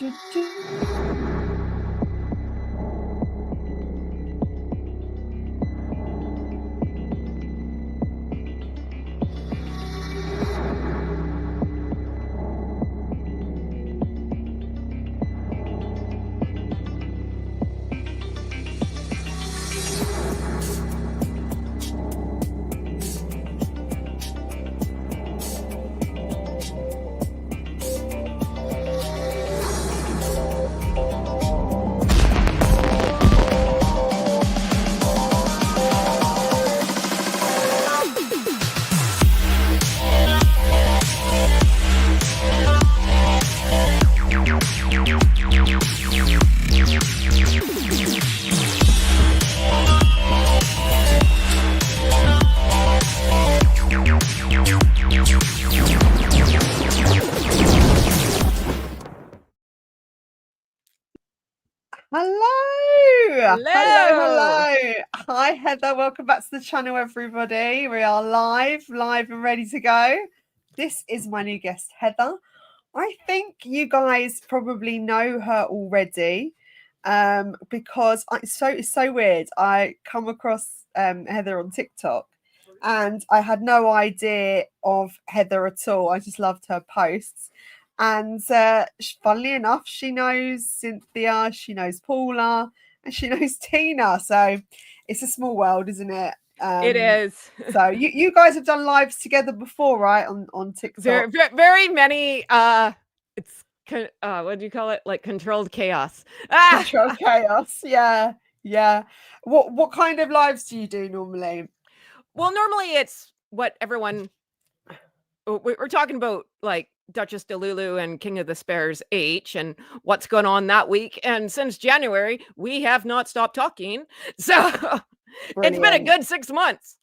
Hello. Hi, Heather. Welcome back to the channel, everybody. We are live and ready to go. This is my new guest, Heather. I think you guys probably know her already because it's so weird. I come across Heather on TikTok and I had no idea of Heather at all. I just loved her posts. And funnily enough, she knows Cynthia, she knows Paula, and she knows Tina. So it's a small world, isn't it? It is. So you guys have done lives together before, right? On TikTok. Very many. It's what do you call it? Like controlled chaos. Controlled chaos. Yeah. What kind of lives do you do normally? Well, normally it's what everyone. We're talking about like Duchess DeLulu and King of the Spares H and what's going on that week. And since January, we have not stopped talking. So it's been a good 6 months.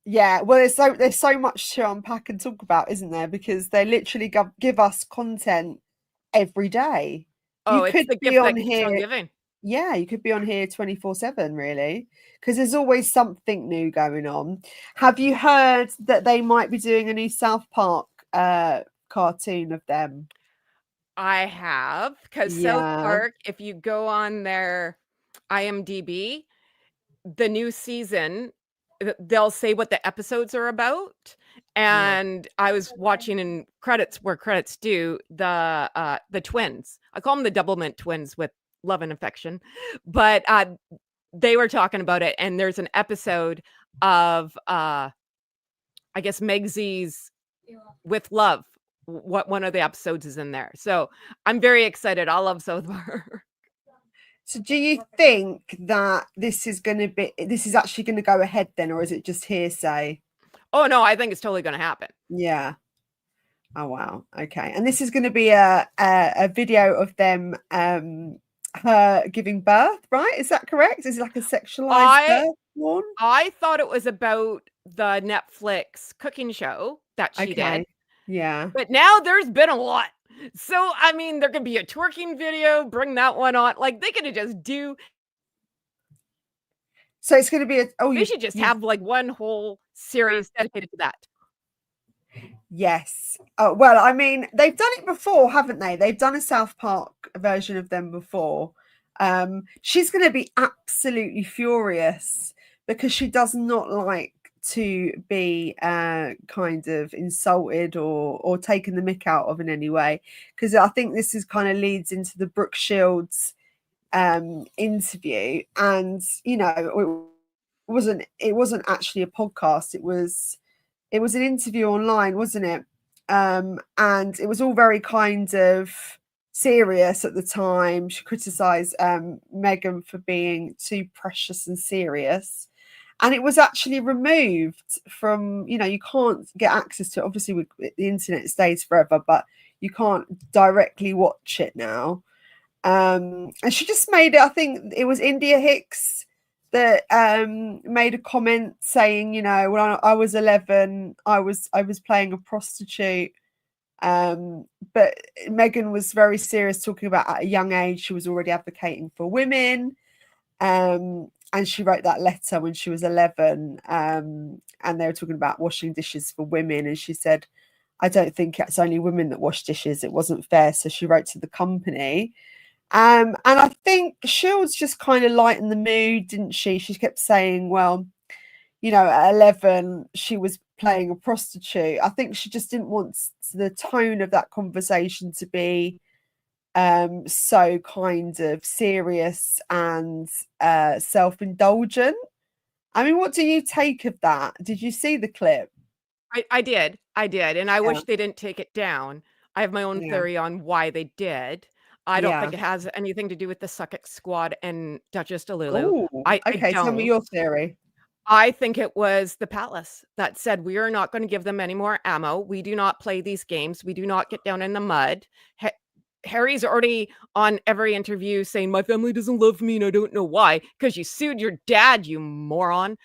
Yeah, well, there's so much to unpack and talk about, isn't there? Because they literally give us content every day. Oh, it's the gift that keeps on giving. Yeah, you could be on here 24/7, really, because there's always something new going on. Have you heard that they might be doing a new South Park cartoon of them? I have, because South Park, if you go on their IMDb, the new season, they'll say what the episodes are about. And I was watching in credits where credits due the twins. I call them the Doublemint twins with love and affection, but they were talking about it. And there's an episode of I guess Megsy's With Love. What one of the episodes is in there. So I'm very excited. I love South Park. So do you think that this is actually going to go ahead then, or is it just hearsay? Oh no, I think it's totally going to happen. Yeah. Oh wow. Okay. And this is going to be a video of them her giving birth, right? Is that correct? Is it like a sexualized birth one? I thought it was about the Netflix cooking show that she did. Yeah. But now there's been a lot. So, I mean, there could be a twerking video, bring that one on. Like, they could just do. So it's going to be they should just have like one whole series dedicated to that. Yes. Oh, well, I mean, they've done it before, haven't they? They've done a South Park version of them before. She's going to be absolutely furious because she does not like to be kind of insulted or taken the mick out of in any way, because I think this is kind of leads into the Brooke Shields interview, and you know, it wasn't actually a podcast, it was an interview online, wasn't it? And it was all very kind of serious at the time. She criticized Meghan for being too precious and serious. And it was actually removed from, you know, you can't get access to it. Obviously, with the internet stays forever, but you can't directly watch it now. And she just made it, I think it was India Hicks that made a comment saying, you know, when I was 11, I was playing a prostitute. But Meghan was very serious, talking about at a young age, she was already advocating for women. And she wrote that letter when she was 11, and they were talking about washing dishes for women. And she said, I don't think it's only women that wash dishes. It wasn't fair. So she wrote to the company. And I think Shields just kind of lightened the mood, didn't she? She kept saying, well, you know, at 11, she was playing a prostitute. I think she just didn't want the tone of that conversation to be so kind of serious and self-indulgent. I mean, what do you take of that? Did you see the clip? I did, and I Yeah, wish they didn't take it down. I have my own yeah, theory on why they did. I don't yeah. think it has anything to do with the Sussex Squad and Duchess Delulu. Oh, I okay. Tell me don't. your theory. I think it was the palace that said, "We are not gonna give them any more ammo. We do not play these games. We do not get down in the mud." Ha Harry's already on every interview saying, "My family doesn't love me, and I don't know why, because you sued your dad, you moron."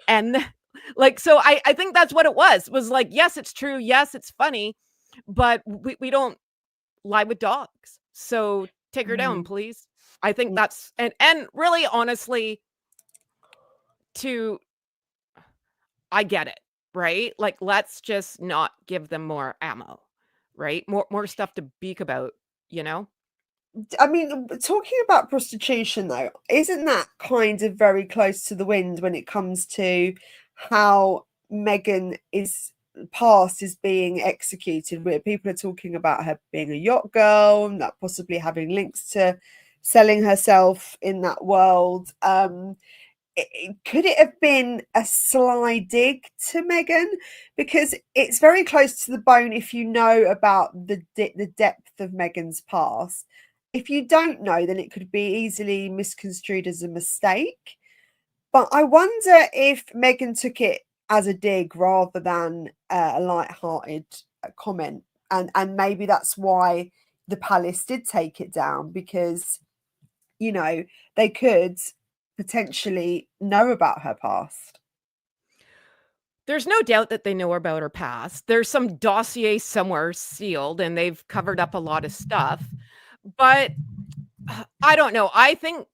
And, like, so I think that's what it was like, yes, it's true, yes, it's funny, but we don't lie with dogs. So take her down, Mm. please. I think that's and really, honestly, to I get it, right? Like, let's just not give them more ammo, right? More stuff to beak about, you know? I mean, talking about prostitution, though, isn't that kind of very close to the wind when it comes to how Meghan is past is being executed? Where people are talking about her being a yacht girl and that possibly having links to selling herself in that world. Could it have been a sly dig to Meghan? Because it's very close to the bone if you know about the depth of Meghan's past. If you don't know, then it could be easily misconstrued as a mistake. But I wonder if Meghan took it as a dig rather than a light-hearted comment, and maybe that's why the palace did take it down, because you know they could potentially know about her past. There's no doubt that they know about her past. There's some dossier somewhere sealed, and they've covered up a lot of stuff. But I don't know. I think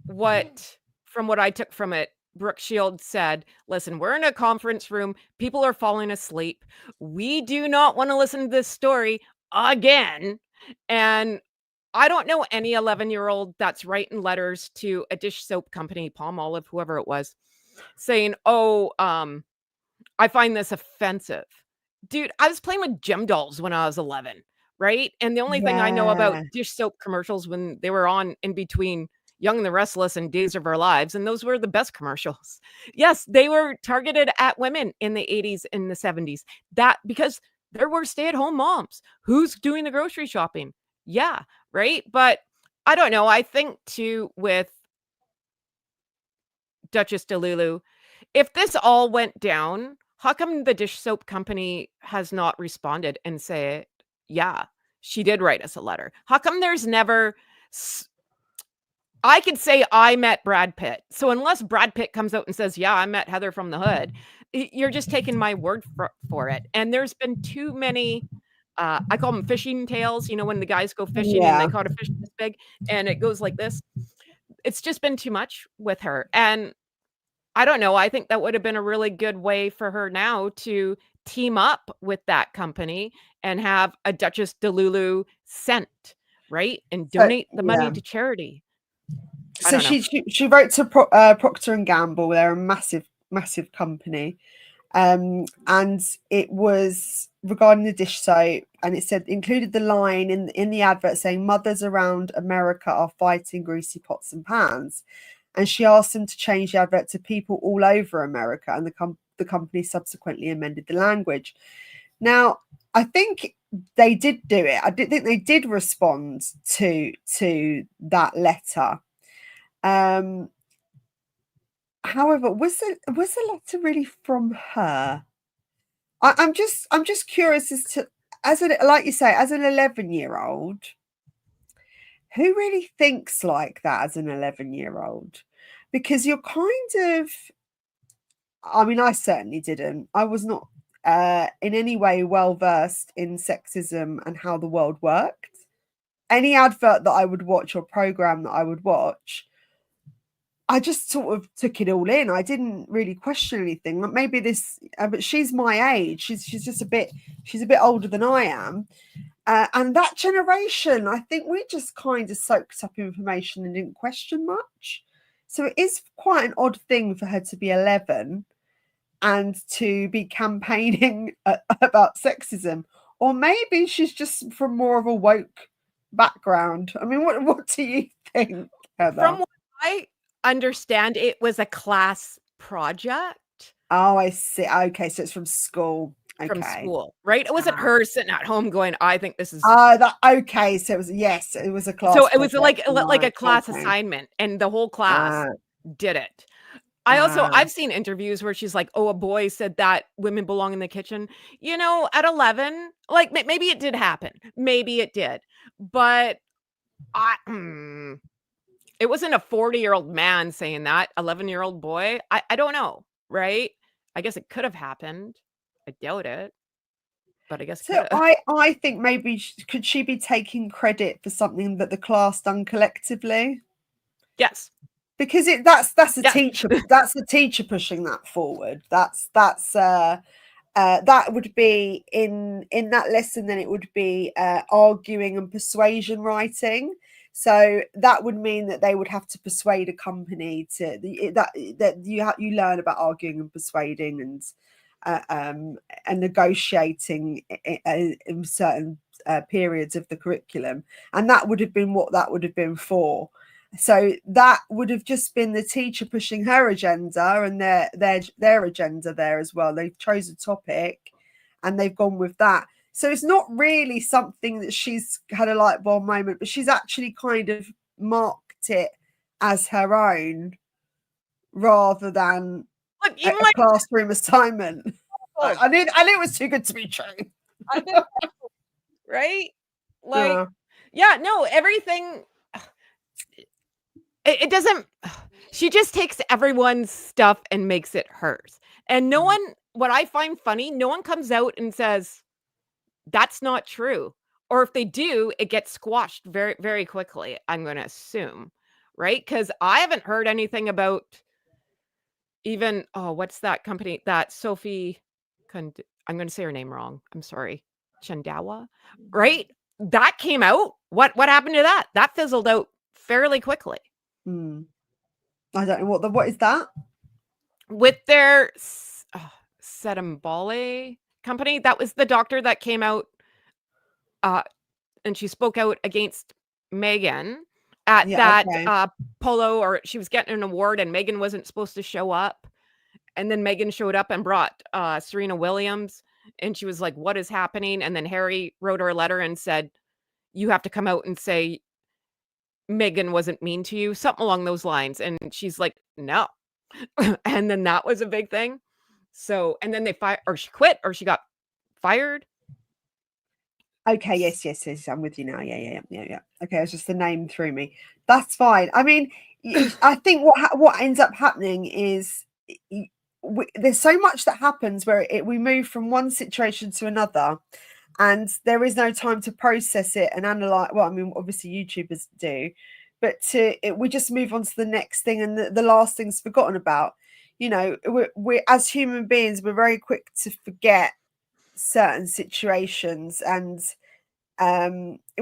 from what I took from it, Brooke Shields said, "Listen, we're in a conference room. People are falling asleep. We do not want to listen to this story again." And I don't know any 11-year-old that's writing letters to a dish soap company, Palmolive, whoever it was, saying, "Oh, I find this offensive." Dude, I was playing with gym dolls when I was 11, right? And the only thing I know about Yeah. dish soap commercials when they were on in between Young and the Restless and Days of Our Lives, and those were the best commercials. Yes, they were targeted at women in the 80s and the 70s. That because there were stay-at-home moms. Who's doing the grocery shopping? Yeah, right? But I don't know. I think too with Duchess Delulu, if this all went down, how come the dish soap company has not responded and said, "Yeah, she did write us a letter"? How come there's never s I could say I met Brad Pitt. So unless Brad Pitt comes out and says, "Yeah, I met Heather from the hood," you're just taking my word for it. And there's been too many, I call them fishing tales, you know, when the guys go fishing and they Yeah. caught a fish this big and it goes like this. It's just been too much with her. And I don't know, I think that would have been a really good way for her now to team up with that company and have a Duchess Delulu scent, right? And So donate the money yeah. to charity. I So don't know. she wrote to Procter and Gamble. They're a massive company. And it was regarding the dish soap, and it said included the line in the advert saying mothers around America are fighting greasy pots and pans, and she asked them to change the advert to people all over America, and the company subsequently amended the language. Now, I think they did do it. I did think they did respond to that letter. Um, However, was the letter really from her? I'm just curious as to, as an like you say, as an 11-year-old, who really thinks like that as an 11-year-old? Because you're kind of, I mean, I certainly didn't. I was not in any way well versed in sexism and how the world worked. Any advert that I would watch or program that I would watch, I just sort of took it all in. I didn't really question anything. Maybe this, but she's my age. She's just she's a bit older than I am. And that generation, I think we just kind of soaked up information and didn't question much. So it is quite an odd thing for her to be 11 and to be campaigning about sexism. Or maybe she's just from more of a woke background. I mean, what do you think, Heather? From what I understand, it was a class project. Oh, I see. Okay, so it's from school. Okay. From school, right? It wasn't her sitting at home going, I think this is okay. So it was, yes, it was a class. So it was like a class assignment, and the whole class did it. I've seen interviews where she's like, oh, a boy said that women belong in the kitchen. You know, at 11, like maybe it did happen. Maybe it did. But it wasn't a 40-year-old man saying that, 11-year-old boy. I don't know, right? I guess it could have happened. I doubt it. But I guess so. I think maybe could she be taking credit for something that the class done collectively? Yes, because that's a teacher. That's the teacher pushing that forward. That would be in that lesson. Then it would be arguing and persuasion writing. So that would mean that they would have to persuade a company to that you learn about arguing and persuading and negotiating in certain periods of the curriculum, and that would have been what that would have been for. So that would have just been the teacher pushing her agenda and their agenda there as well. They've chosen a topic and they've gone with that. So it's not really something that she's had a light bulb moment, but she's actually kind of marked it as her own rather than a classroom assignment. I knew it was too good to be true. Right? Like, no, everything. It doesn't. She just takes everyone's stuff and makes it hers. And no one, what I find funny, no one comes out and says, that's not true. Or if they do, it gets squashed very, very quickly, I'm going to assume. Right? Because I haven't heard anything about even, what's that company? That Sophie, I'm going to say her name wrong. I'm sorry. Chandawa, right? That came out. What happened to that? That fizzled out fairly quickly. I don't know what is that? With their Sedambole company, that was the doctor that came out and she spoke out against Meghan at that polo, or she was getting an award and Meghan wasn't supposed to show up. And then Meghan showed up and brought Serena Williams, and she was like, what is happening? And then Harry wrote her a letter and said, you have to come out and say Meghan wasn't mean to you, something along those lines. And she's like, no. And then that was a big thing. So, and then they or she quit, or she got fired. Okay, yes. I'm with you now. Yeah. Okay, it's just the name threw me. That's fine. I mean, I think what ends up happening is there's so much that happens where we move from one situation to another, and there is no time to process it and analyze. Well, I mean, obviously YouTubers do, but we just move on to the next thing, and the last thing's forgotten about. You know, we're as human beings, we're very quick to forget certain situations, and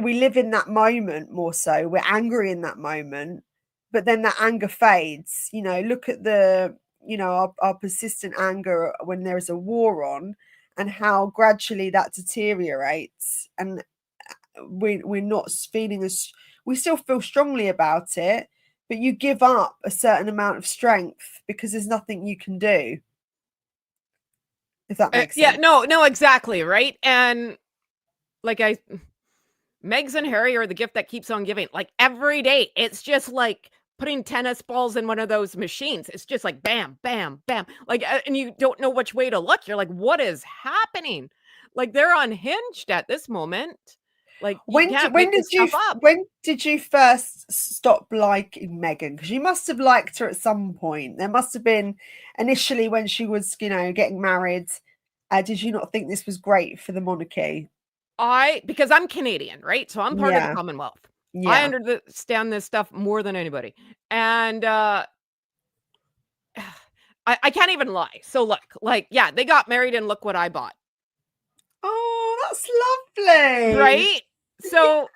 we live in that moment more so. We're angry in that moment, but then that anger fades. You know, look at our persistent anger when there is a war on, and how gradually that deteriorates, and we're not feeling we still feel strongly about it, but you give up a certain amount of strength because there's nothing you can do. If that makes sense. Yeah, no, exactly, right? And like Meg's and Harry are the gift that keeps on giving. Like every day, it's just like putting tennis balls in one of those machines. It's just like bam, bam, bam. Like, and you don't know which way to look. You're like, what is happening? Like they're unhinged at this moment. Like when did you first stop liking Meghan? Because you must have liked her at some point. There must have been initially when she was, getting married. Did you not think this was great for the monarchy? Because I'm Canadian, right? So I'm part of the Commonwealth. Yeah. I understand this stuff more than anybody. And I can't even lie. So look, like, yeah, they got married and look what I bought. Oh, that's lovely. Right? So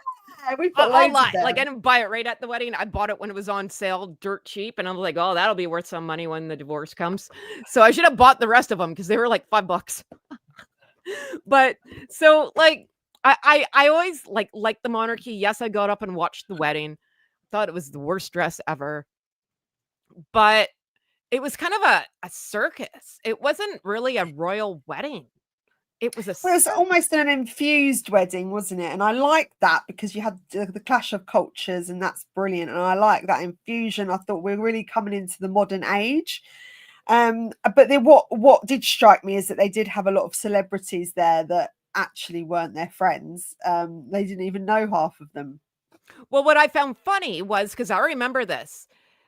Yeah, we've got I'll loads of lie. Like, I them. didn't buy it right at the wedding. I bought it when it was on sale dirt cheap, and I'm like, "Oh, that'll be worth some money when the divorce comes." So I should have bought the rest of them because they were like $5. But so, like, I always like the monarchy. Yes, I got up and watched the wedding. Thought it was the worst dress ever, but it was kind of a circus. It wasn't really a royal wedding. It was a Well, it was circus. almost an infused wedding, wasn't it? And I like that because you had the clash of cultures, and that's brilliant. And I like that infusion. I thought we're really coming into the modern age. But what did strike me is that they did have a lot of celebrities there that actually weren't their friends. They didn't even know half of them. Well, what I found funny was because I remember this.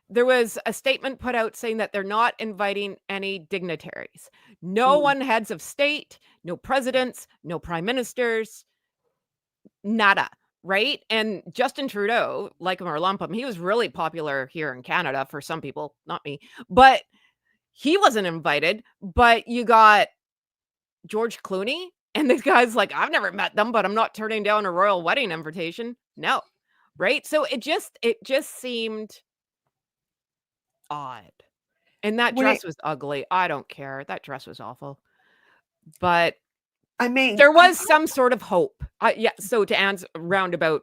There was a statement put out saying that they're not inviting any dignitaries. No Mm. one heads of state, no presidents, no prime ministers, nada. Right. And Justin Trudeau, like him or lump him, he was really popular here in Canada for some people, not me, but he wasn't invited. But you got George Clooney, and this guy's like, I've never met them, but I'm not turning down a royal wedding invitation. No. Right? So it just seemed odd. And that Well, dress was ugly. I don't care. That dress was awful. But I mean, there was some sort of hope. Yeah, so to answer roundabout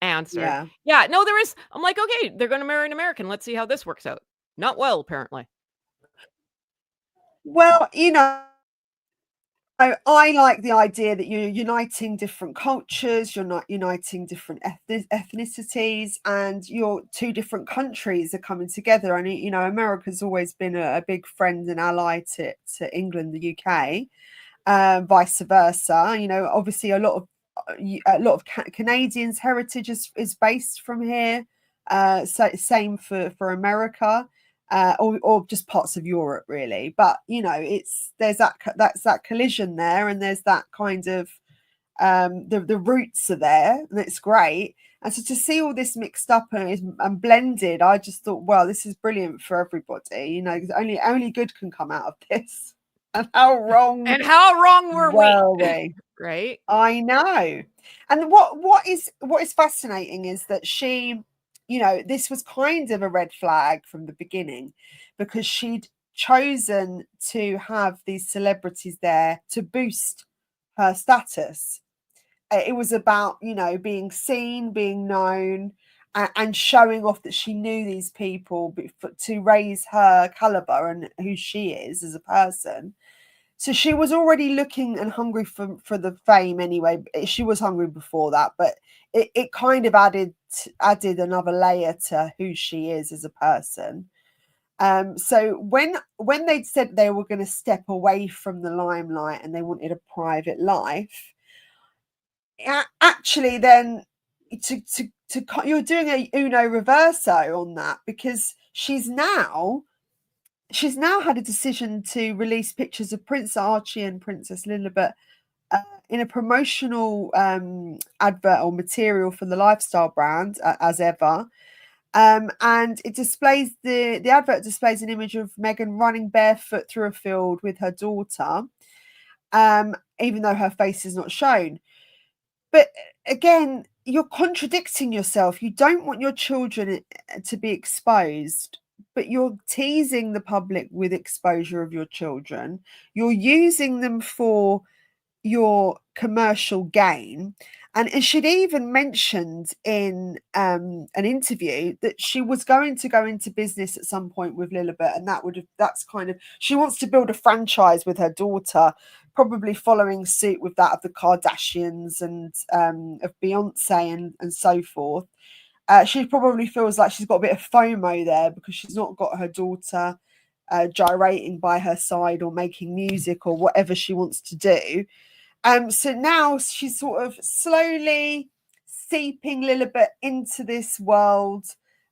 answer. yeah. Yeah, no, there is. I'm like, okay, they're going to marry an American. Let's see how this works out. Not well, apparently. Well, I like the idea that you're uniting different cultures, you're not uniting different ethnicities, and your two different countries are coming together. And America's always been a big friend and ally to England, the UK, vice versa. Obviously a lot of Canadians' heritage is based from here. So same for America, or just parts of Europe, really. But there's that collision there, and there's that kind of the roots are there, and it's great. And so to see all this mixed up and blended, I just thought, well, this is brilliant for everybody. 'Cause only good can come out of this. And how wrong And how wrong were we? were we? Right? I know. And what is fascinating is that this was kind of a red flag from the beginning, because she'd chosen to have these celebrities there to boost her status. It was about, being seen, being known, and showing off that she knew these people to raise her caliber and who she is as a person. So she was already looking and hungry for the fame anyway. She was hungry before that, but it kind of added another layer to who she is as a person. So when they'd said they were going to step away from the limelight and they wanted a private life, actually then you're doing a uno reverso on that, because she's now had a decision to release pictures of Prince Archie and Princess Lilibet in a promotional advert or material for the lifestyle brand, as ever. And the advert displays an image of Meghan running barefoot through a field with her daughter, even though her face is not shown. But again, you're contradicting yourself. You don't want your children to be exposed, but you're teasing the public with exposure of your children. You're using them for your commercial gain. And she'd even mentioned in an interview that she was going to go into business at some point with Lilibet, and that's kind of, she wants to build a franchise with her daughter, probably following suit with that of the Kardashians and of Beyonce and so forth. She probably feels like she's got a bit of FOMO there, because she's not got her daughter gyrating by her side or making music or whatever she wants to do. So now she's sort of slowly seeping Lilibet into this world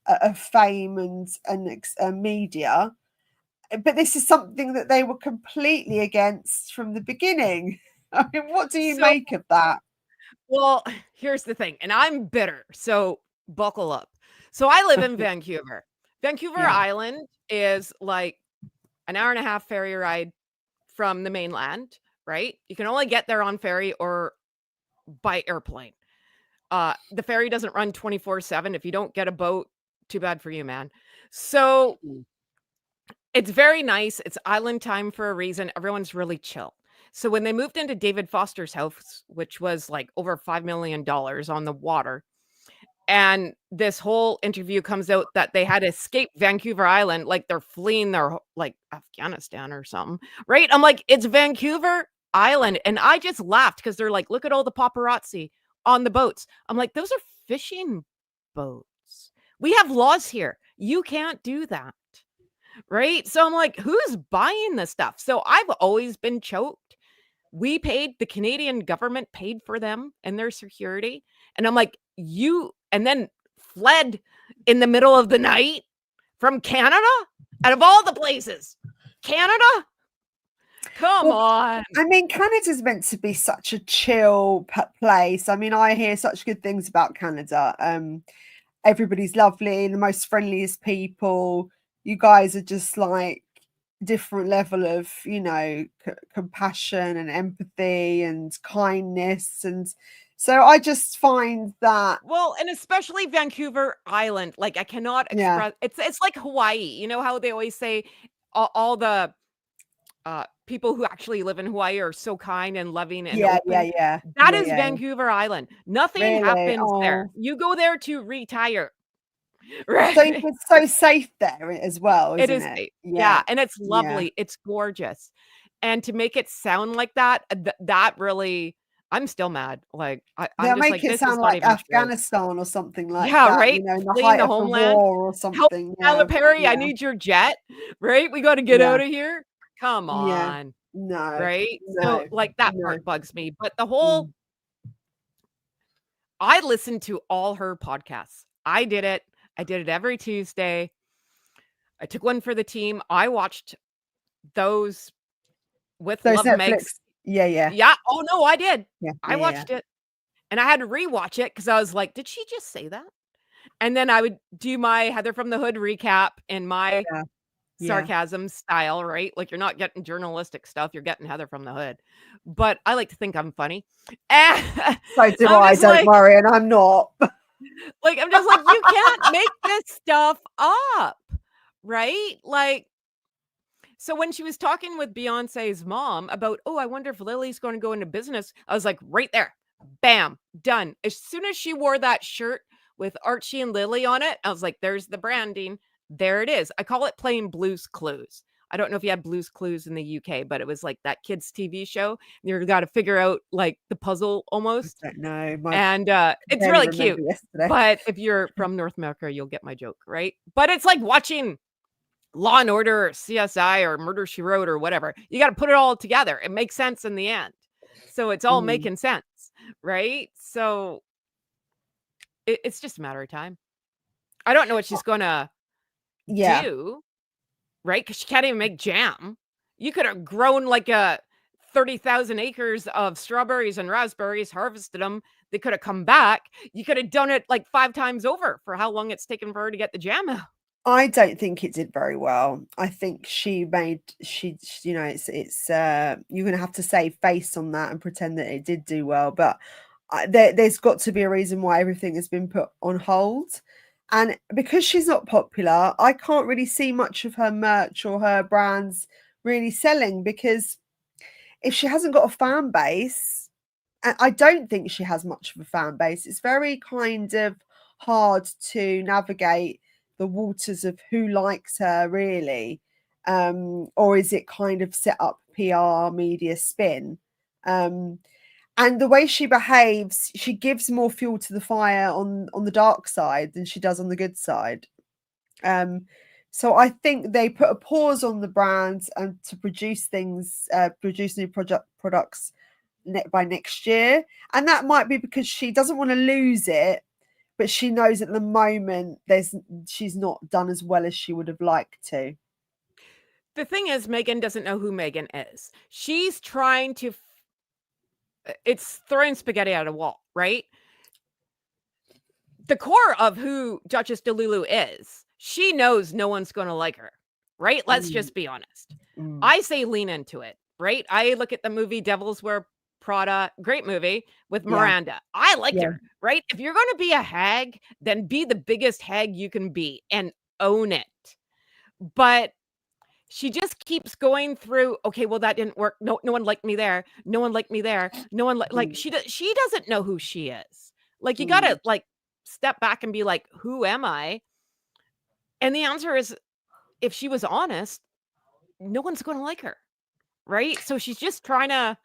of fame and media. But this is something that they were completely against from the beginning. I mean, what do you So, make of that? well, here's the thing, and I'm bitter, so buckle up. So I live in Vancouver. Vancouver Yeah. Island is like an hour and a half ferry ride from the mainland, right? You can only get there on ferry or by airplane. The ferry doesn't run 24/7. If you don't get a boat, too bad for you, man. So it's very nice. It's island time for a reason. Everyone's really chill. So when they moved into David Foster's house, which was like over $5 million on the water, and this whole interview comes out that they had escaped Vancouver Island, like they're fleeing their like Afghanistan or something, right? I'm like, it's Vancouver Island. And I just laughed because they're like, look at all the paparazzi on the boats. I'm like, those are fishing boats. We have laws here. You can't do that. Right. So I'm like, who's buying this stuff? So I've always been choked. We paid, the Canadian government paid for them and their security. And I'm like, and then fled in the middle of the night from Canada out of all the places. Canada? Come on. I mean, Canada's meant to be such a chill place. I mean, I hear such good things about Canada. Everybody's lovely, the most friendliest people. You guys are just like different level of, compassion and empathy and kindness. And so I just find that. Well, and especially Vancouver Island, like I cannot express, it's like Hawaii. You know how they always say all the people who actually live in Hawaii are so kind and loving and open. That is Vancouver Island. Nothing happens there. You go there to retire. Right. So it's so safe there as well, isn't it? It is safe. Yeah. And it's lovely. It's gorgeous. And to make it sound like that, that really, I'm still mad. Like I'm just make like, it this sound is like Afghanistan or something like that. Yeah, right. In the Fleeing height the of homeland. the war or something. Tyler Perry, I need your jet. Right? We got to get out of here. Come on. No. Right? No, so like that part bugs me. But the whole I listened to all her podcasts. I did it every Tuesday. I took one for the team. I watched those with Love Netflix. Meg's. Yeah. Oh no, I did. I watched it. And I had to rewatch it because I was like, did she just say that? And then I would do my Heather from the Hood recap in my sarcasm style, right? Like you're not getting journalistic stuff, you're getting Heather from the Hood. But I like to think I'm funny. So do I, don't worry, and I'm not. Like, I'm just like, you can't make this stuff up, right? Like, so when she was talking with Beyonce's mom about, oh, I wonder if Lily's going to go into business, I was like, right there, bam, done. As soon as she wore that shirt with Archie and Lily on it, I was like, there's the branding. There it is. I call it playing Blue's Clues. I don't know if you had Blue's Clues in the UK, but it was like that kids' TV show. You've got to figure out like the puzzle almost. I don't know. And it's really cute. But if you're from North America, you'll get my joke, right? But it's like watching Law and Order or CSI or Murder, She Wrote or whatever. You got to put it all together. It makes sense in the end. So it's all making sense, right? So it's just a matter of time. I don't know what she's going to do, right? Because she can't even make jam. You could have grown like 30,000 acres of strawberries and raspberries, harvested them. They could have come back. You could have done it like 5 times over for how long it's taken for her to get the jam out. I don't think it did very well. I think it's you're going to have to save face on that and pretend that it did do well. But there's got to be a reason why everything has been put on hold. And because she's not popular, I can't really see much of her merch or her brands really selling, because if she hasn't got a fan base, and I don't think she has much of a fan base, it's very kind of hard to navigate the waters of who likes her really, or is it kind of set up PR media spin? And the way she behaves, she gives more fuel to the fire on the dark side than she does on the good side. So I think they put a pause on the brands and to produce new products by next year. And that might be because she doesn't want to lose it, but she knows at the moment she's not done as well as she would have liked to. The thing is, Meghan doesn't know who Meghan is. She's trying to it's throwing spaghetti at a wall, right? The core of who Duchess Delulu is, she knows no one's going to like her. right? Let's just be honest. I say lean into it, right? I look at the movie Devils Wear Prada, great movie with Miranda. I liked her, right? If you're going to be a hag, then be the biggest hag you can be and own it. But she just keeps going through, okay, well, that didn't work. No one liked me there. No one liked me there. No one like she doesn't know who she is. Like, you got to like step back and be like, who am I? And the answer is, if she was honest, no one's going to like her. Right? So she's just trying to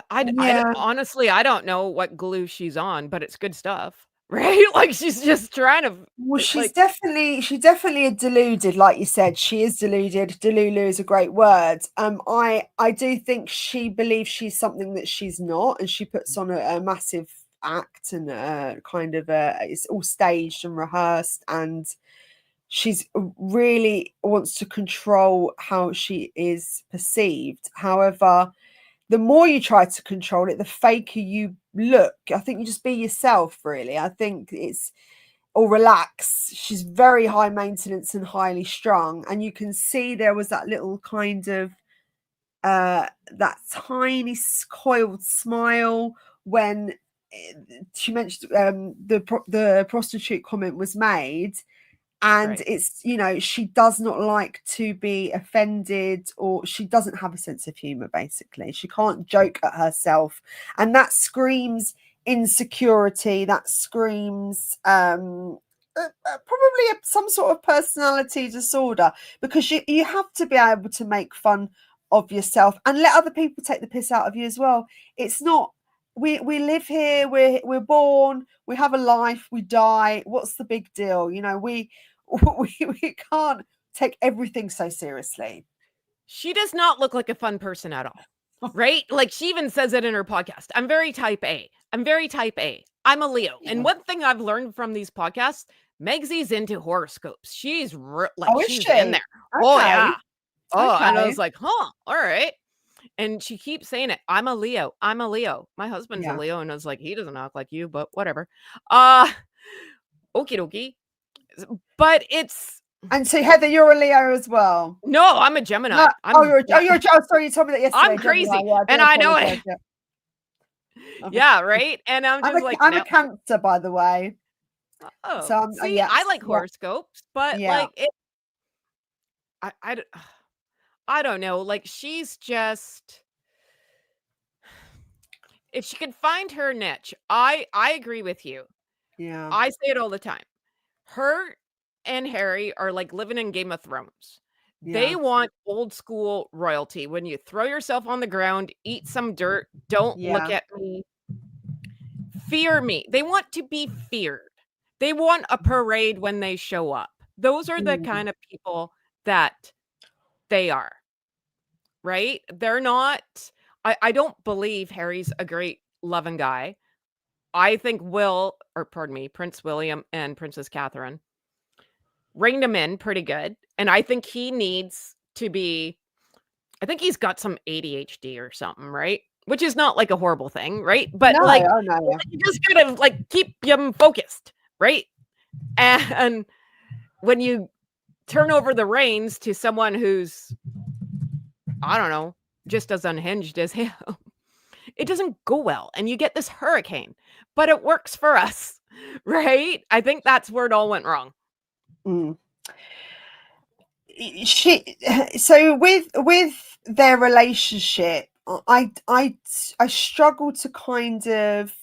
honestly, I don't know what glue she's on, but it's good stuff. Right? Like, she's just trying to Well, she's definitely deluded, like you said. She is deluded. Delulu is a great word. I do think she believes she's something that she's not, and she puts on a massive act and kind of it's all staged and rehearsed, and she's really wants to control how she is perceived. However, the more you try to control it, the faker you look. I think you just be yourself, really. I think it's or relax. She's very high maintenance and highly strung, and you can see there was that little kind of that tiny coiled smile when she mentioned the prostitute comment was made. And it's, you know, she does not like to be offended, or she doesn't have a sense of humor. Basically, she can't joke at herself, and that screams insecurity. That screams probably some sort of personality disorder, because you have to be able to make fun of yourself and let other people take the piss out of you as well. It's not, we live here, we're born, we have a life, we die. What's the big deal? You know, we can't take everything so seriously. She does not look like a fun person at all. Right? Like, she even says it in her podcast. I'm very type A. I'm very type A. I'm a Leo. Yeah. And one thing I've learned from these podcasts, Megsy's into horoscopes. She's she's in there. Okay. Oh, yeah. Oh, okay. And I was like, huh, all right. And she keeps saying it. I'm a Leo. I'm a Leo. My husband's a Leo. And I was like, he doesn't act like you, but whatever. Okie dokie. But it's... And so, Heather, you're a Leo as well. No, I'm a Gemini. No, you're a sorry, you told me that yesterday. I'm crazy, and I know it. Yeah, right. And I'm just I'm a Cancer, by the way. Oh, so see, I like horoscopes, but like it, I don't know. Like, she's just, if she could find her niche, I agree with you. Yeah, I say it all the time. Her and Harry are like living in Game of Thrones. They want old school royalty. When you throw yourself on the ground, eat some dirt, don't look at me, fear me. They want to be feared. They want a parade when they show up. Those are the kind of people that they are, right? They're not, I don't believe Harry's a great loving guy. I think Prince William and Princess Catherine reined him in pretty good. And I think he needs to be, I think he's got some ADHD or something, right? Which is not like a horrible thing, right? But you just gotta like keep him focused, right? And when you turn over the reins to someone who's, I don't know, just as unhinged as him, it doesn't go well. And you get this hurricane, but it works for us, right? I think that's where it all went wrong. So with their relationship, I struggle to kind of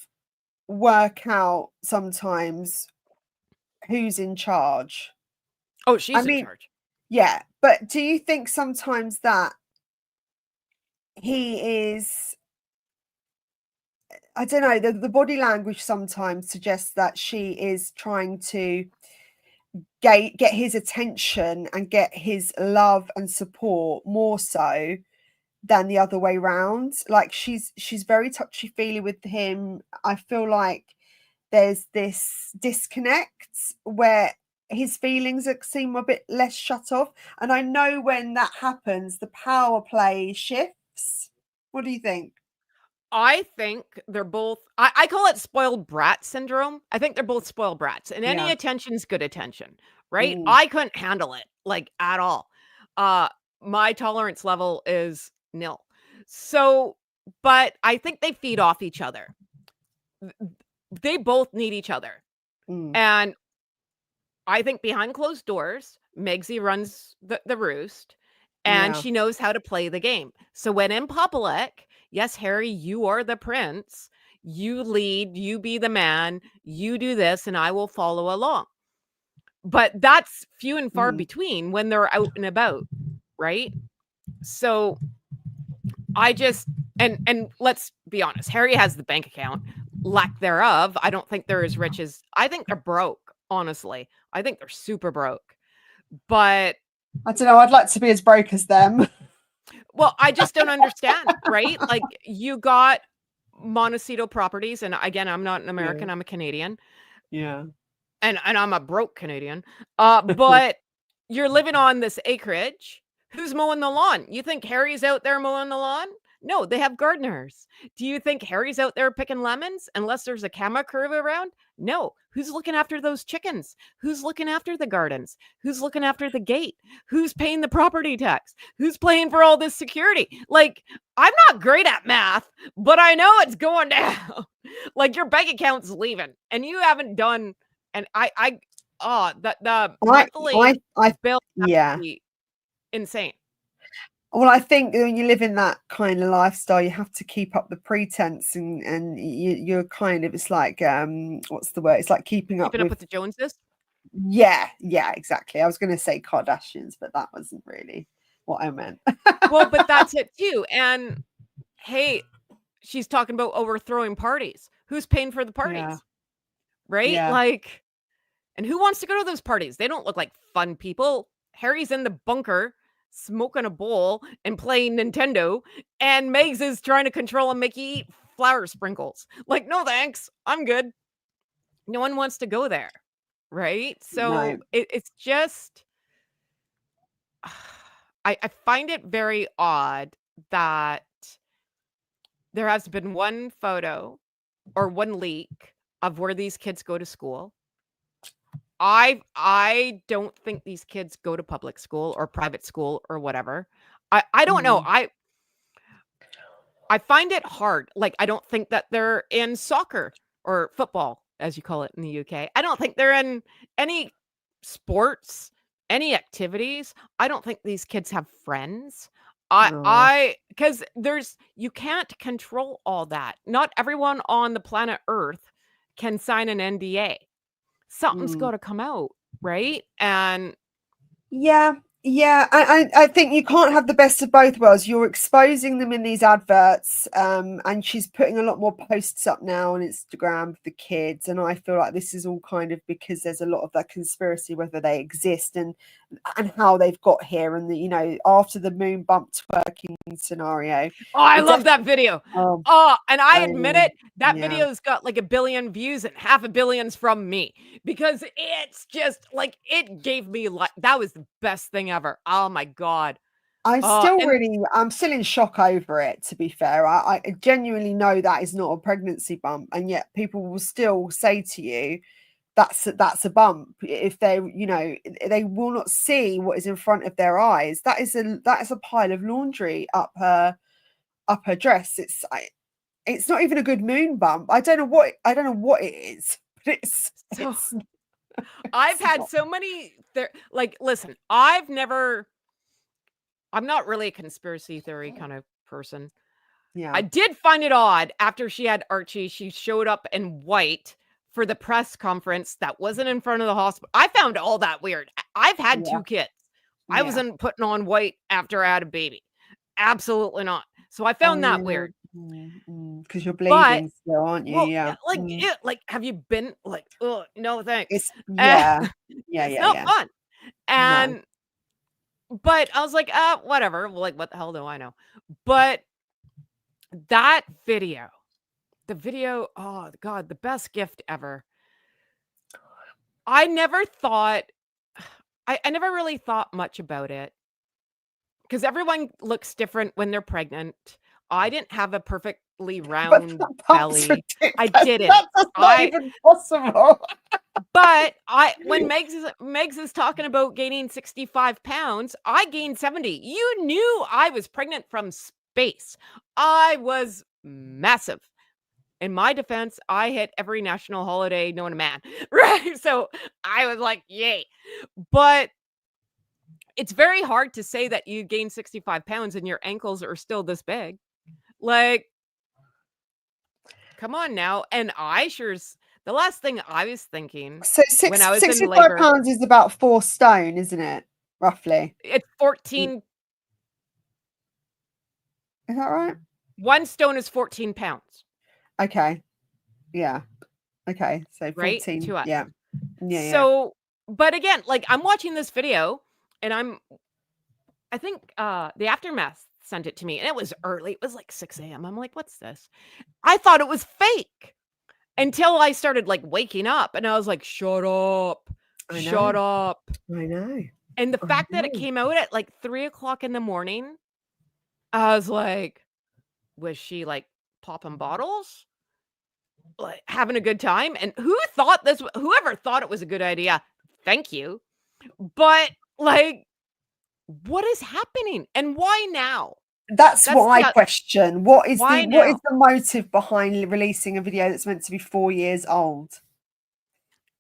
work out sometimes who's in charge. Oh, she's in charge. Yeah, but do you think sometimes that he is, I don't know, the body language sometimes suggests that she is trying to get his attention and get his love and support more so than the other way round? Like, she's very touchy-feely with him. I feel like there's this disconnect where his feelings seem a bit less shut off. And I know when that happens, the power play shifts. What do you think? I think they're both I call it spoiled brat syndrome. I think they're both spoiled brats, and any Yeah. attention's good attention, right? Mm. I couldn't handle it, like, at all. Uh, my tolerance level is nil. So, but I think they feed off each other. Th They both need each other, Mm. and I think behind closed doors, Megsy runs the roost, and Yeah. she knows how to play the game. So when in public, yes, Harry, you are the prince. You lead, you be the man, you do this, and I will follow along. But that's few and far Mm. between when they're out and about, right? So I just and let's be honest, Harry has the bank account, lack thereof. I don't think they're as rich as I think they're broke, honestly. I think they're super broke. But I don't know. I'd like to be as broke as them. well, I just don't understand, right? Like you got Montecito properties, and again, I'm not an Yeah. American, I'm a Canadian, Yeah. and I'm a broke Canadian. But you're living on this acreage. Who's mowing the lawn? You think Harry's out there mowing the lawn? No, they have gardeners. Do you think Harry's out there picking lemons unless there's a camera crew around? No. Who's looking after those chickens? Who's looking after the gardens? Who's looking after the gate? Who's paying the property tax? Who's paying for all this security? Like, I'm not great at math, but I know it's going down. Like your bank account's leaving and you haven't done and the monthly I bill has yeah. to be insane. Well, I think when you live in that kind of lifestyle, you have to keep up the pretense, and you're kind of it's like what's the word? It's like keeping up Keeping up with with the Joneses. yeah, exactly. I was going to say Kardashians, but that wasn't really what I meant. Well, but that's it too. And hey, she's talking about overthrowing parties. Who's paying for the Yeah, parties? Right? yeah, Like, and who wants to go to those parties? They don't look like fun people. Harry's in the bunker smoking a bowl and playing Nintendo, and Megs is trying to control and make you eat flour sprinkles. Like, no thanks. I'm good. No one wants to go there. Right? no, So it's just I find it very odd that there has been one photo or one leak of where these kids go to school. I don't think these kids go to public school or private school or whatever. I don't know. mm, I find it hard. Like I don't think that they're in soccer or football, as you call it in the UK. I don't think they're in any sports, any activities. I don't think these kids have friends. no, Because there's you can't control all that. Not everyone on the planet Earth can sign an NDA. Something's mm. got to come out, right? And Yeah, yeah. I think you can't have the best of both worlds. You're exposing them in these adverts, and she's putting a lot more posts up now on Instagram for the kids. And I feel like this is all kind of because there's a lot of that conspiracy, whether they exist and how they've got here, and after the moon bump twerking scenario. oh, I It love def- that video. oh, Oh, and I I admit know. it, that Yeah. video's got like 1 billion views and half a billion's from me because it's just like it gave me like that was the best thing ever. Oh my God. And I'm still in shock over it, to be fair. I genuinely know that is not a pregnancy bump, and yet people will still say to you that's a bump if they will not see what is in front of their eyes. That is a pile of laundry up her dress. It's not even a good moon bump. I don't know what it is, but so it's I've it's had not. so many there like listen, I'm not really a conspiracy theory kind of person. I Yeah, did find it odd after she had Archie, she showed up in white for the press conference that wasn't in front of the hospital. I found all that weird. I've had yeah, 2 kids. I yeah. wasn't putting on white after I had a baby. Absolutely not. So I Oh found that yeah, weird. because you're But bleeding still, aren't you? well, Yeah. like have you been like, oh no thanks. It's Uh, yeah, yeah, it's yeah, not yeah. fun. No. And but I was like, whatever. Like, what the hell do I know? But that video, oh God, the best gift ever. I never thought I never really thought much about it because everyone looks different when they're pregnant. I didn't have a perfect perfectly round belly. I ridiculous. didn't. That's not even possible. But when Megs is talking about gaining 65 pounds, I gained 70. You knew I was pregnant from space. I was massive. In my defense, I hit every national holiday known to man, right? So I was like, yay. But it's very hard to say that you gain 65 pounds and your ankles are still this big. Like, come on now. And the last thing I was thinking So when I was in 65 labor, pounds is about 4 stone, isn't it? Roughly. it's 14. Is that right? 1 stone is 14 pounds. Okay. Yeah. Okay. So 14. Right? To us. Yeah. Yeah. So, but again, like I'm watching this video and I think the Aftermath sent it to me and it was early. It was like 6 a.m. I'm like, what's this? I thought it was fake until I started like waking up and I was like, shut up. Shut up. I know. And the fact that it came out at like 3:00 in the morning, I was like, was she like popping bottles? Like having a good time? And whoever thought it was a good idea, thank you. But like, what is happening and why now? That's what I question. What is the motive behind releasing a video that's meant to be 4 years old?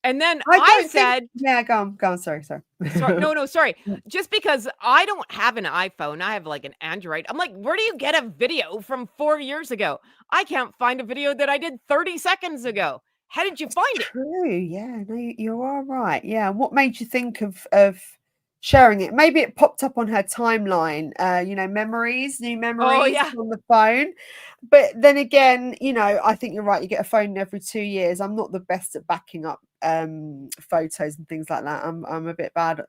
And then I said, yeah, go on. Sorry. No, sorry. Just because I don't have an iPhone, I have like an Android. I'm like, where do you get a video from 4 years ago? I can't find a video that I did 30 seconds ago. How did you find it? True. Yeah, no, you are right. Yeah. What made you think of sharing it? Maybe it popped up on her timeline, new memories on the phone. But then again, I think you're right. You get a phone every 2 years. I'm not the best at backing up photos and things like that. I'm a bit bad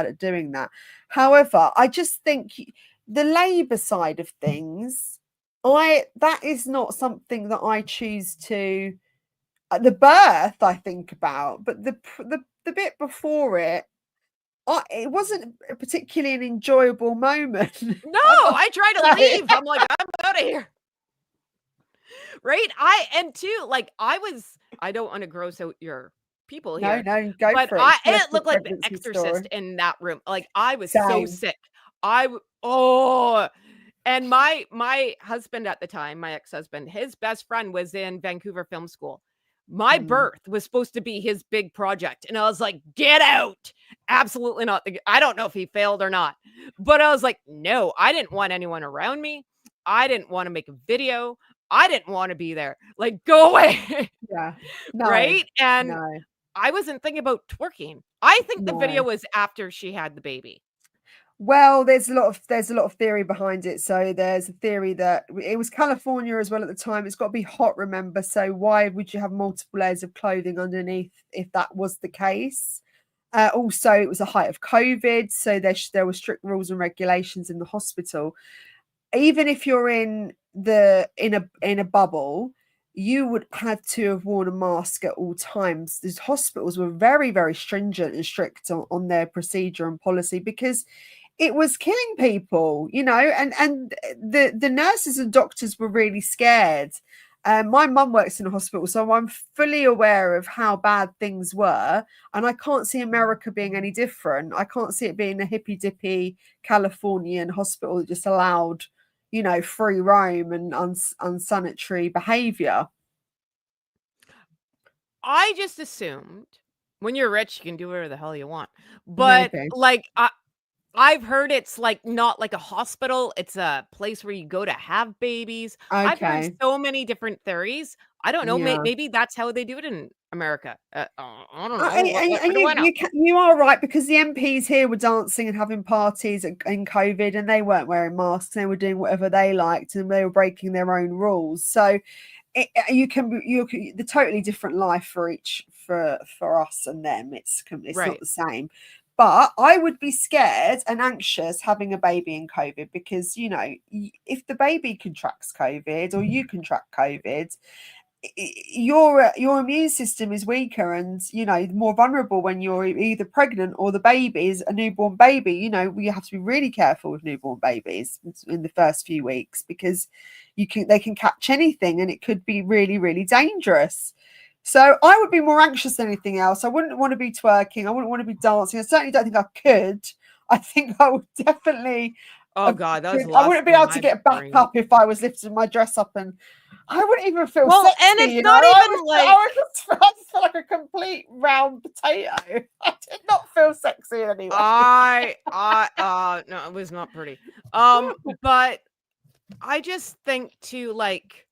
at doing that. However, I just think the labor side of things, that is not something that I choose to. The birth I think about, but the bit before it wasn't particularly an enjoyable moment. No, I try to leave. I'm like, I'm out of here. Right? I don't want to gross out your people here. No, go but for it. It looked like the Exorcist in that room. Like I was so sick. And my husband at the time, my ex-husband, his best friend was in Vancouver Film School. My birth was supposed to be his big project. And I was like, get out. Absolutely not. I don't know if he failed or not. But I was like, no, I didn't want anyone around me. I didn't want to make a video. I didn't want to be there. Like, go away. Yeah. No, right? And I wasn't thinking about twerking. I think the video was after she had the baby. Well, there's a lot of theory behind it. So there's a theory that it was California as well at the time. It's got to be hot, remember? So why would you have multiple layers of clothing underneath if that was the case? Also, it was a height of COVID, so there were strict rules and regulations in the hospital. Even if you're in a bubble, you would have to have worn a mask at all times. These hospitals were very, very stringent and strict on their procedure and policy because it was killing people, and the nurses and doctors were really scared. My mum works in a hospital, so I'm fully aware of how bad things were. And I can't see America being any different. I can't see it being a hippy-dippy Californian hospital that just allowed, free roam and unsanitary behavior. I just assumed when you're rich, you can do whatever the hell you want. But I've heard it's like not like a hospital. It's a place where you go to have babies. Okay. I've heard so many different theories. I don't know. Yeah. Maybe that's how they do it in America. I don't know. What do I know? You are right, because the MPs here were dancing and having parties in COVID, and they weren't wearing masks. They were doing whatever they liked, and they were breaking their own rules. So you can the totally different life for us and them. It's not the same. But I would be scared and anxious having a baby in COVID because, if the baby contracts COVID or you contract COVID, your immune system is weaker, and more vulnerable when you're either pregnant or the baby is a newborn baby. We have to be really careful with newborn babies in the first few weeks, because they can catch anything, and it could be really, really dangerous. So I would be more anxious than anything else. I wouldn't want to be twerking. I wouldn't want to be dancing. I certainly don't think I could. I think I would definitely. Oh God, that was I wouldn't be able to get back up if I was lifting my dress up, and I wouldn't even feel sexy. And it's not even I just feel like a complete round potato. I did not feel sexy anyway. No, it was not pretty. But I just think too, like,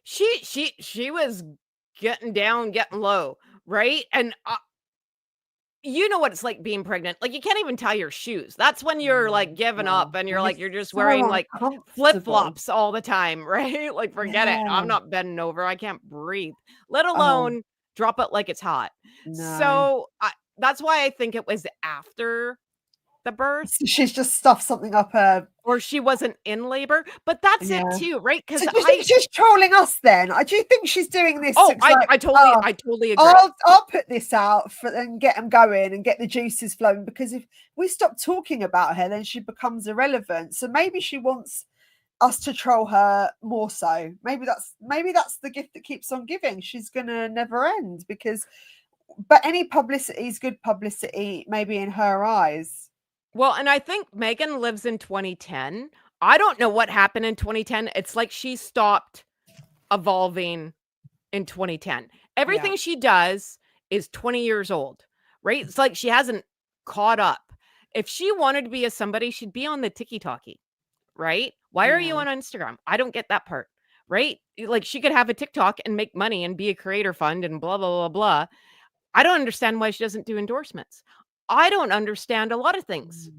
she was getting down, getting low, right? And you know what it's like being pregnant. Like, you can't even tie your shoes. That's when you're like giving up, and you're just wearing like flip-flops all the time, right? Like, forget it. I'm not bending over. I can't breathe, let alone drop it like it's hot. No. So that's why I think it was after the birth. She's just stuffed something up her, or she wasn't in labor. But that's it too, right? Because do you think she's trolling us then? Do you think she's doing this? I totally agree. I'll put this out and get them going and get the juices flowing, because if we stop talking about her, then she becomes irrelevant. So maybe she wants us to troll her more so. Maybe that's the gift that keeps on giving. She's gonna never end, but any publicity is good publicity, maybe in her eyes. Well, and I think Meghan lives in 2010. I don't know what happened in 2010. It's like she stopped evolving in 2010. Everything she does is 20 years old, right? It's like she hasn't caught up. If she wanted to be somebody, she'd be on the TikTok, right? Why are you on Instagram? I don't get that part, right? Like, she could have a TikTok and make money and be a creator fund and blah, blah, blah, blah. I don't understand why she doesn't do endorsements. I don't understand a lot of things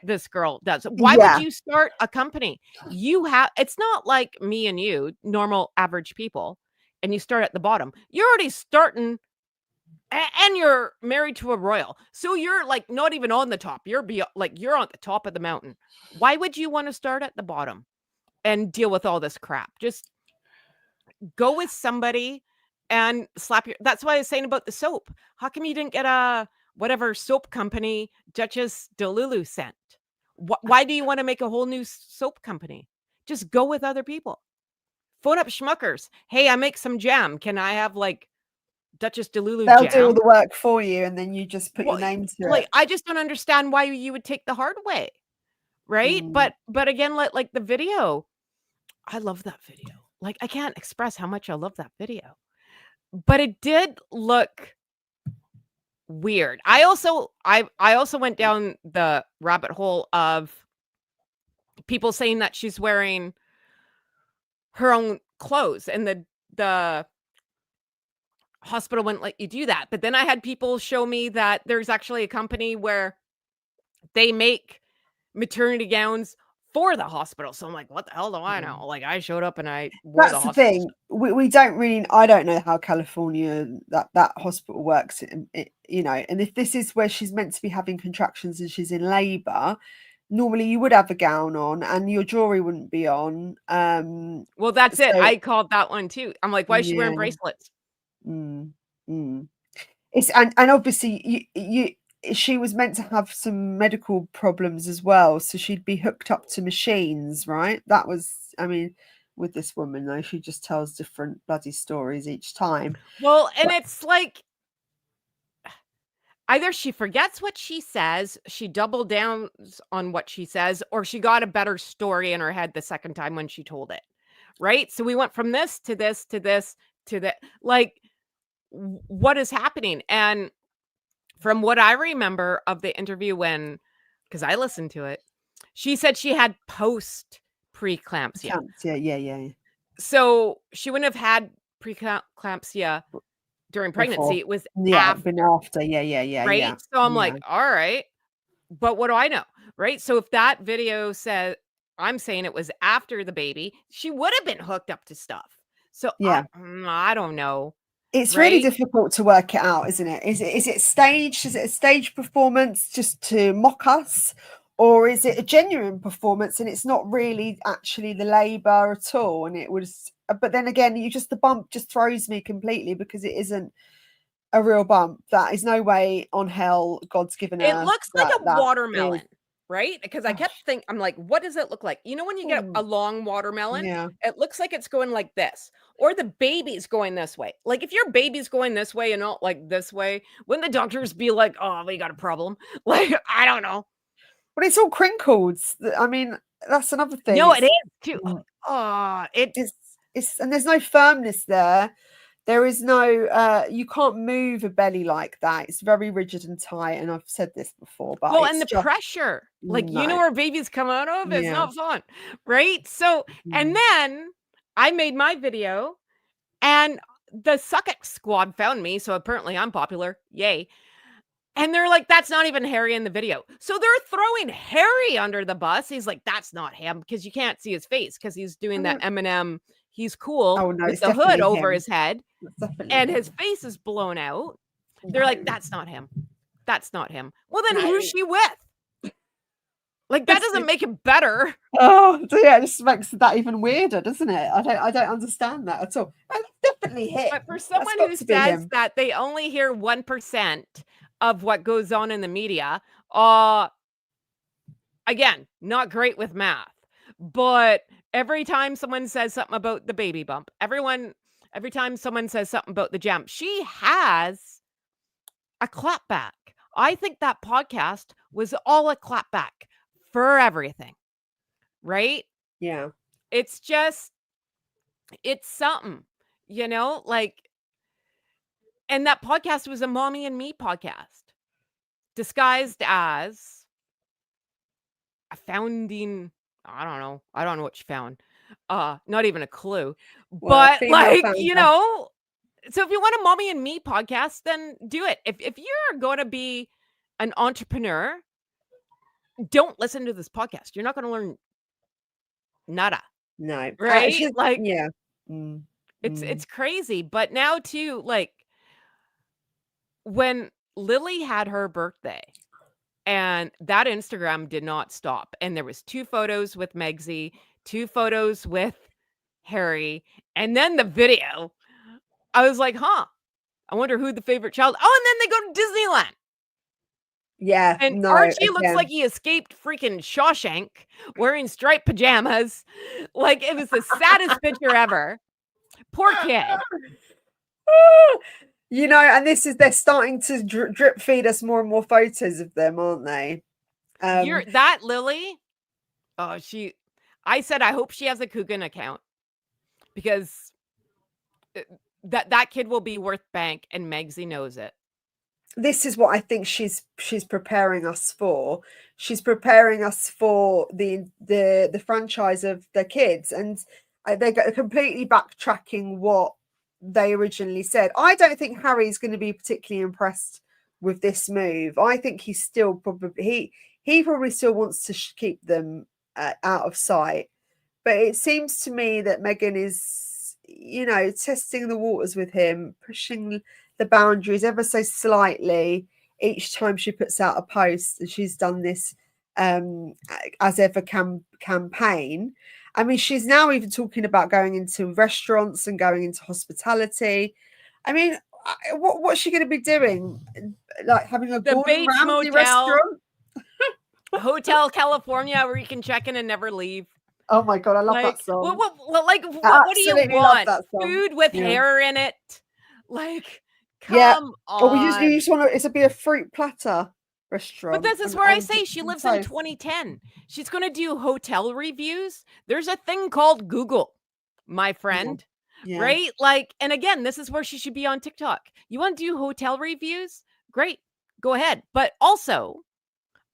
this girl does. Why would you start a company? It's not like me and you, normal average people, and you start at the bottom. You're already starting, and you're married to a royal. So you're like not even on the top. You're you're on the top of the mountain. Why would you want to start at the bottom and deal with all this crap? Just go with somebody and that's why I was saying about the soap. How come you didn't get a whatever soap company Duchess DeLulu sent? Why do you want to make a whole new soap company? Just go with other people. Phone up Schmuckers. Hey, I make some jam. Can I have like Duchess DeLulu jam? They'll do all the work for you, and then you just put your name to it. I just don't understand why you would take the hard way, right? But again, like the video, I love that video. Like, I can't express how much I love that video. But it did look weird. I also went down the rabbit hole of people saying that she's wearing her own clothes, and the hospital wouldn't let you do that. But then I had people show me that there's actually a company where they make maternity gowns for the hospital. So I'm like, what the hell do I know? Like, I showed up and I wore That's the thing. We don't really. I don't know how California that hospital works. And if this is where she's meant to be having contractions and she's in labor, normally you would have a gown on and your jewelry wouldn't be on. Well, that's it. I called that one too. I'm like, why is she wearing bracelets? It's and obviously she was meant to have some medical problems as well, so she'd be hooked up to machines, right? That was, with this woman though, she just tells different bloody stories each time. Well, and it's like either she forgets what she says, she double downs on what she says, or she got a better story in her head the second time when she told it, right? So we went from this to this to this to that. Like, what is happening? And from what I remember of the interview, because I listened to it, she said she had preeclampsia. Yeah. So she wouldn't have had preeclampsia during pregnancy. Before. It was after. Yeah. Right. Yeah. So I'm like, all right, but what do I know? Right. So if that video says, I'm saying it was after the baby, she would have been hooked up to stuff. So I don't know. It's really difficult to work it out, isn't it? Is it staged? Is it a stage performance just to mock us? or is it a genuine performance and it's not really actually the labour at all? And it was, but then again, the bump just throws me completely, because it isn't a real bump. That is no way on hell God's given her. It looks like a watermelon, right? Because I kept thinking, I'm like, what does it look like? You know, when you get a long watermelon, it looks like it's going like this, or the baby's going this way. Like, if your baby's going this way and not like this way, wouldn't the doctors be like, oh, we got a problem? Like, I don't know. But it's all crinkled. I mean, that's another thing. No, it is too. It's and there's no firmness there. There is no, you can't move a belly like that. It's very rigid and tight. And I've said this before, but well, and the pressure, like, you know where babies come out of? It's not fun, right? So, and then I made my video, and the Suck It Squad found me. So apparently I'm popular. Yay. And they're like, that's not even Harry in the video. So they're throwing Harry under the bus. He's like, that's not him, because you can't see his face, because he's doing that Eminem. He's cool with the hood over his head, and his face is blown out. They're like, that's not him. That's not him. Well, then who's she with? Like, that doesn't make it better. Oh, yeah, it just makes that even weirder, doesn't it? I don't understand that at all. It's definitely him. But for someone who says that they only hear 1% of what goes on in the media, again, not great with math, but every time someone says something about the baby bump, every time someone says something about the jump, she has a clapback. I think that podcast was all a clapback for everything, right? Yeah. It's something, you know, like, and that podcast was a Mommy and Me podcast disguised as a founding. I don't know what she found. Not even a clue. Well, but like, you know, so if you want a Mommy and Me podcast, then do it. If you're going to be an entrepreneur, don't listen to this podcast. You're not going to learn nada. No. Right? Like, yeah. It's crazy. But now too, like, when Lily had her birthday, and that Instagram did not stop, and there was 2 photos with Megsy, 2 photos with Harry, and then the video. I was like, I wonder who the favorite child. Oh, and then they go to Disneyland. Yeah. And Archie looks like he escaped freaking Shawshank wearing striped pajamas. Like, it was the saddest picture ever. Poor kid. You know, and they're starting to drip feed us more and more photos of them, aren't they? That Lily. Oh, I said, I hope she has a Coogan account, because that kid will be worth bank, and Megsy knows it. This is what I think she's preparing us for. She's preparing us for the franchise of the kids, and they're completely backtracking what they originally said. I don't think Harry's going to be particularly impressed with this move. I think he's still probably he probably still wants to keep them out of sight. But it seems to me that Meghan is, you know, testing the waters with him, pushing the boundaries ever so slightly each time she puts out a post. And she's done this as ever campaign. I mean, she's now even talking about going into restaurants and going into hospitality. I mean, what's she going to be doing? Like having a Gordon Ramsay restaurant? Hotel California, where you can check in and never leave. Oh my God, I love that song. What do you want? Food with hair in it? Like, come on. Or you just want to, be a fruit platter restaurant. But this is where I say she lives in 2010. She's going to do hotel reviews. There's a thing called Google, my friend. Yeah. Right? Like, and again, this is where she should be on TikTok. You want to do hotel reviews? Great. Go ahead. But also,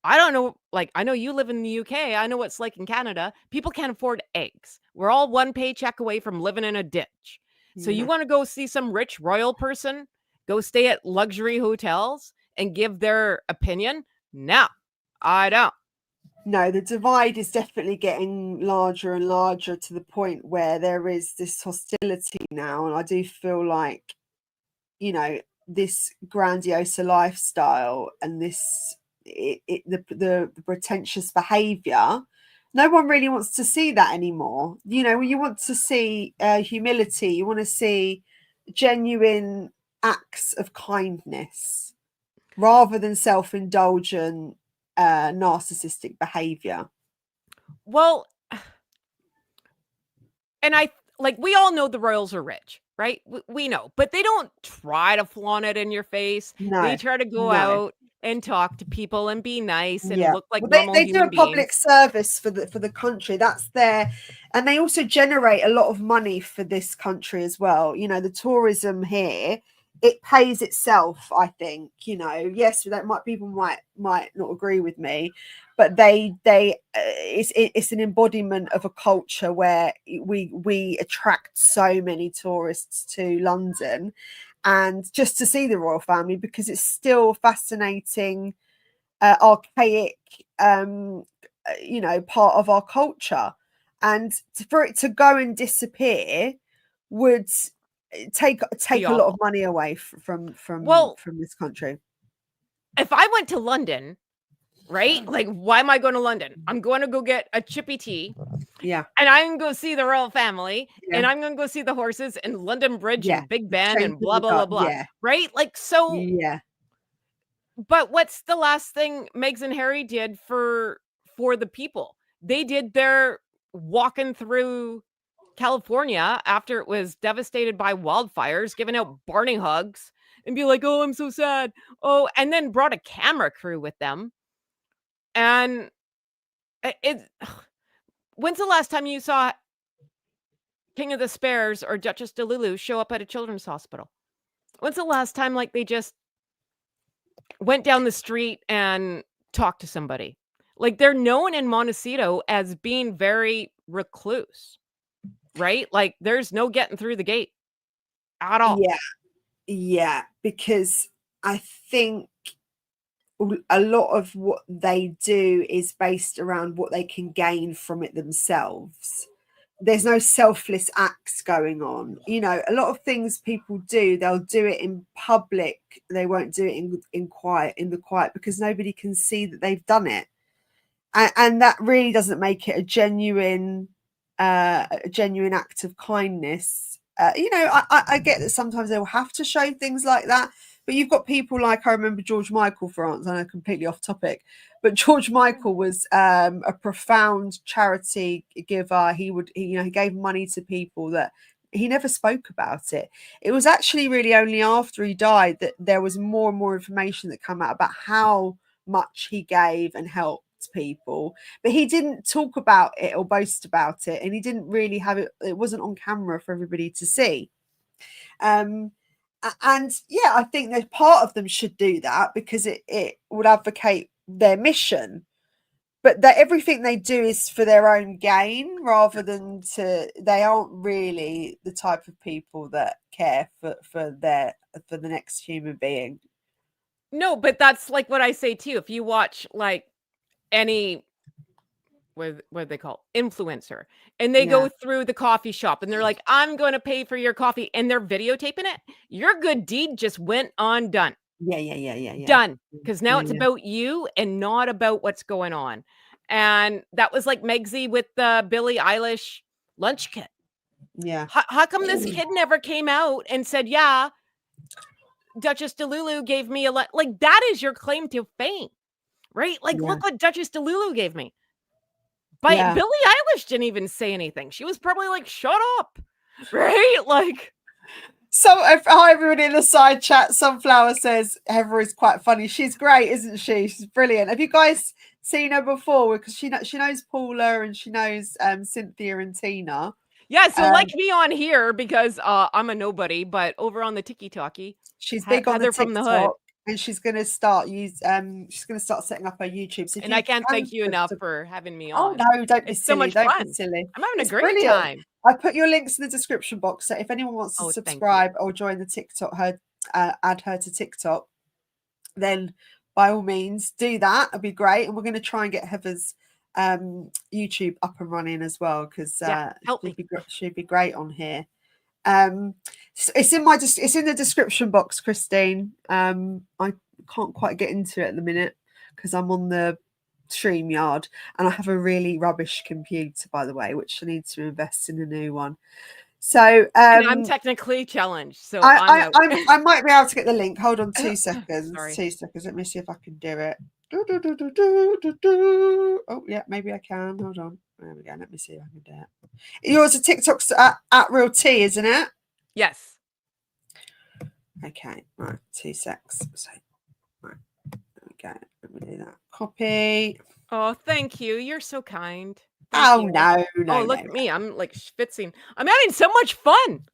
I don't know, like, I know you live in the UK. I know what it's like in Canada. People can't afford eggs. We're all one paycheck away from living in a ditch. So you want to go see some rich royal person go stay at luxury hotels and give their opinion? No, I don't. No, the divide is definitely getting larger and larger, to the point where there is this hostility now. And I do feel like, you know, this grandiose lifestyle and this the pretentious behavior. No one really wants to see that anymore. You know, you want to see humility. You want to see genuine acts of kindness rather than self-indulgent, narcissistic behavior. Well, and we all know the royals are rich, right? We know, but they don't try to flaunt it in your face. They try to go out and talk to people and be nice and look like normal they do human a public beings. service for the country. That's their, and they also generate a lot of money for this country as well. You know, the tourism here, it pays itself, I think. You know, yes, people might not agree with me, but it's an embodiment of a culture where we attract so many tourists to London, and just to see the royal family, because it's still fascinating, archaic, you know, part of our culture, and for it to go and disappear would take a lot of money away from this country. If I went to London, right? Like, why am I going to London? I'm going to go get a chippy tea. Yeah. And I'm going to go see the royal family. Yeah. And I'm going to go see the horses and London Bridge and Big Ben and blah, blah, blah, blah. Yeah. Right? Like, so. Yeah. But what's the last thing Meghan and Harry did for the people? They did their walking through California after it was devastated by wildfires, giving out Barney hugs and be like, oh, I'm so sad. Oh, and then brought a camera crew with them. And when's the last time you saw King of the Spares or Duchess de Lulu show up at a children's hospital? When's the last time, like, they just went down the street and talked to somebody? Like, they're known in Montecito as being very recluse, right? Like, there's no getting through the gate at all. Yeah, because I think a lot of what they do is based around what they can gain from it themselves. There's no selfless acts going on. You know, a lot of things people do, they'll do it in public. They won't do it in the quiet, because nobody can see that they've done it. And that really doesn't make it a genuine act of kindness. You know, I get that sometimes they'll have to show things like that, but you've got people like, I remember George Michael, for instance. I know, completely off topic, but George Michael was a profound charity giver. He gave money to people that he never spoke about it. It was actually really only after he died that there was more and more information that came out about how much he gave and helped people, but he didn't talk about it or boast about it, and he didn't really have it. It wasn't on camera for everybody to see. And yeah, I think that part of them should do that because it would advocate their mission, but that everything they do is for their own gain rather than they aren't really the type of people that care for the next human being. No, but that's like what I say too. If you watch like any what they call influencer, and they go through the coffee shop and they're like, I'm going to pay for your coffee, and they're videotaping it, your good deed just went undone. Done. Because now it's about you and not about what's going on. And that was like Megsy with the Billie Eilish lunch kit. Yeah. How come this kid never came out and said, yeah, Duchess de Lulu gave me like, that is your claim to fame, right? Like, look what Duchess de Lulu gave me. But Billie Eilish didn't even say anything. She was probably like, shut up, right? Like, so hi everybody in the side chat. Sunflower says Heather is quite funny. She's great, isn't she? She's brilliant. Have you guys seen her before? Because she knows Paula and she knows Cynthia and Tina. Yeah, so like me on here because I'm a nobody, but over on the TikToky, she's big on the TikTok, from the hood. And she's going to start setting up her YouTube. So and I can't thank you enough for having me on. Oh no, don't be silly. So much don't fun. Be silly. I'm having a great time. I put your links in the description box. So if anyone wants to subscribe or join the TikTok, add her to TikTok, then by all means do that. It'd be great. And we're going to try and get Heather's YouTube up and running as well, because she'd be great on here. It's in the description box, Christine. I can't quite get into it at the minute because I'm on the StreamYard and I have a really rubbish computer, by the way, which I need to invest in a new one. So and I'm technically challenged, so I'm out. I might be able to get the link. Hold on 2 seconds. Sorry. 2 seconds. Let me see if I can do it. Oh yeah, maybe I can. Hold on. There we go. Let me see if I can do it. Yours are TikTok's at Real T, isn't it? Yes. Okay. Right. 2 secs. So right. There we go. Let me do that. Copy. Oh, thank you. You're so kind. Oh you. no. Oh, look at me. I'm like schwitzing. I'm having so much fun.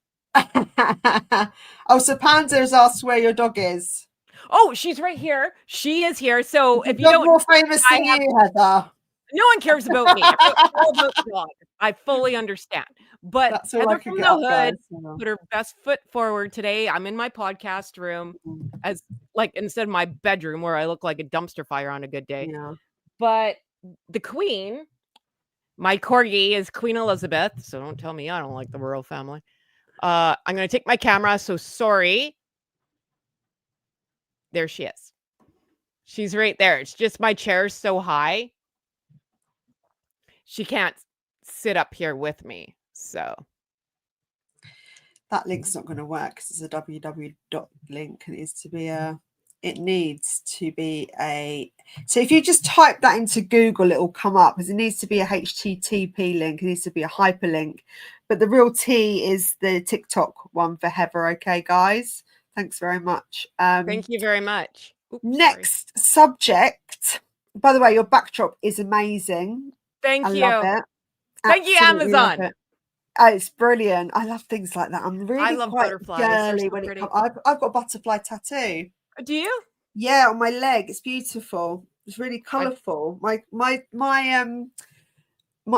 Oh, so Panda has asked where your dog is. Oh, she's right here. She is here. So Is if your you dog don't, more famous than you, Heather? no one cares about me. It's all about the dog. I fully understand. But That's all I Heather could from get the up, Hood guys. put her best foot forward today. I'm in my podcast room as like instead of my bedroom where I look like a dumpster fire on a good day. Yeah. But the Queen, my corgi is Queen Elizabeth. So don't tell me I don't like the royal family. I'm going to take my camera. So sorry. There she is. She's right there. It's just my chair's so high. She can't sit up here with me. So that link's not going to work because it's a www link and it needs to be a, so if you just type that into Google, it will come up because it needs to be a HTTP link. It needs to be a hyperlink, but the Real T is the TikTok one for Heather. Okay, guys, thanks very much. thank you very much. Oops, next subject. By the way, your backdrop is amazing. Thank you. Love it. Thank you, Amazon. It. Oh, it's brilliant. I love things like that. I'm really I love quite butterflies. girly when it comes. I've got a butterfly tattoo. Do you? Yeah, on my leg. It's beautiful. It's really colourful. My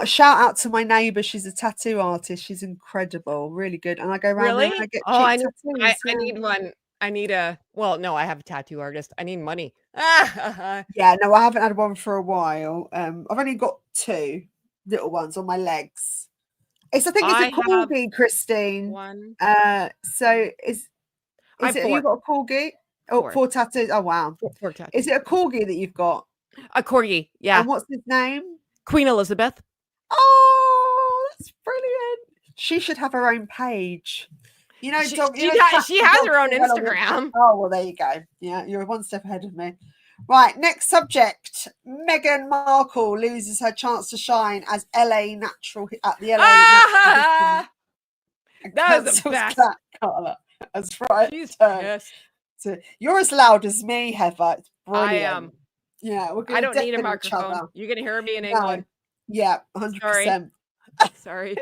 shout out to my neighbour. She's a tattoo artist. She's incredible. Really good. And I go around there and I get cheap tattoos. I need one. I need no, I have a tattoo artist. I need money. Yeah, no, I haven't had one for a while. I've only got 2 little ones on my legs. I think it's a corgi, Christine. One. So is it you got a corgi? Oh, 4 tattoos. Oh wow. 4 tattoos. Is it a corgi that you've got? A corgi, yeah. And what's his name? Queen Elizabeth. Oh, that's brilliant. She should have her own page. You know, she has her own Instagram. Oh, well, there you go. Yeah, you're one step ahead of me. Right, next subject. Meghan Markle loses her chance to shine as LA natural at the LA that was the best. Carla. That's right. Yes. So you're as loud as me, Heather. It's brilliant. I am. Yeah, we're going I don't need a microphone. You can hear me in England. Yeah, 100%. Sorry.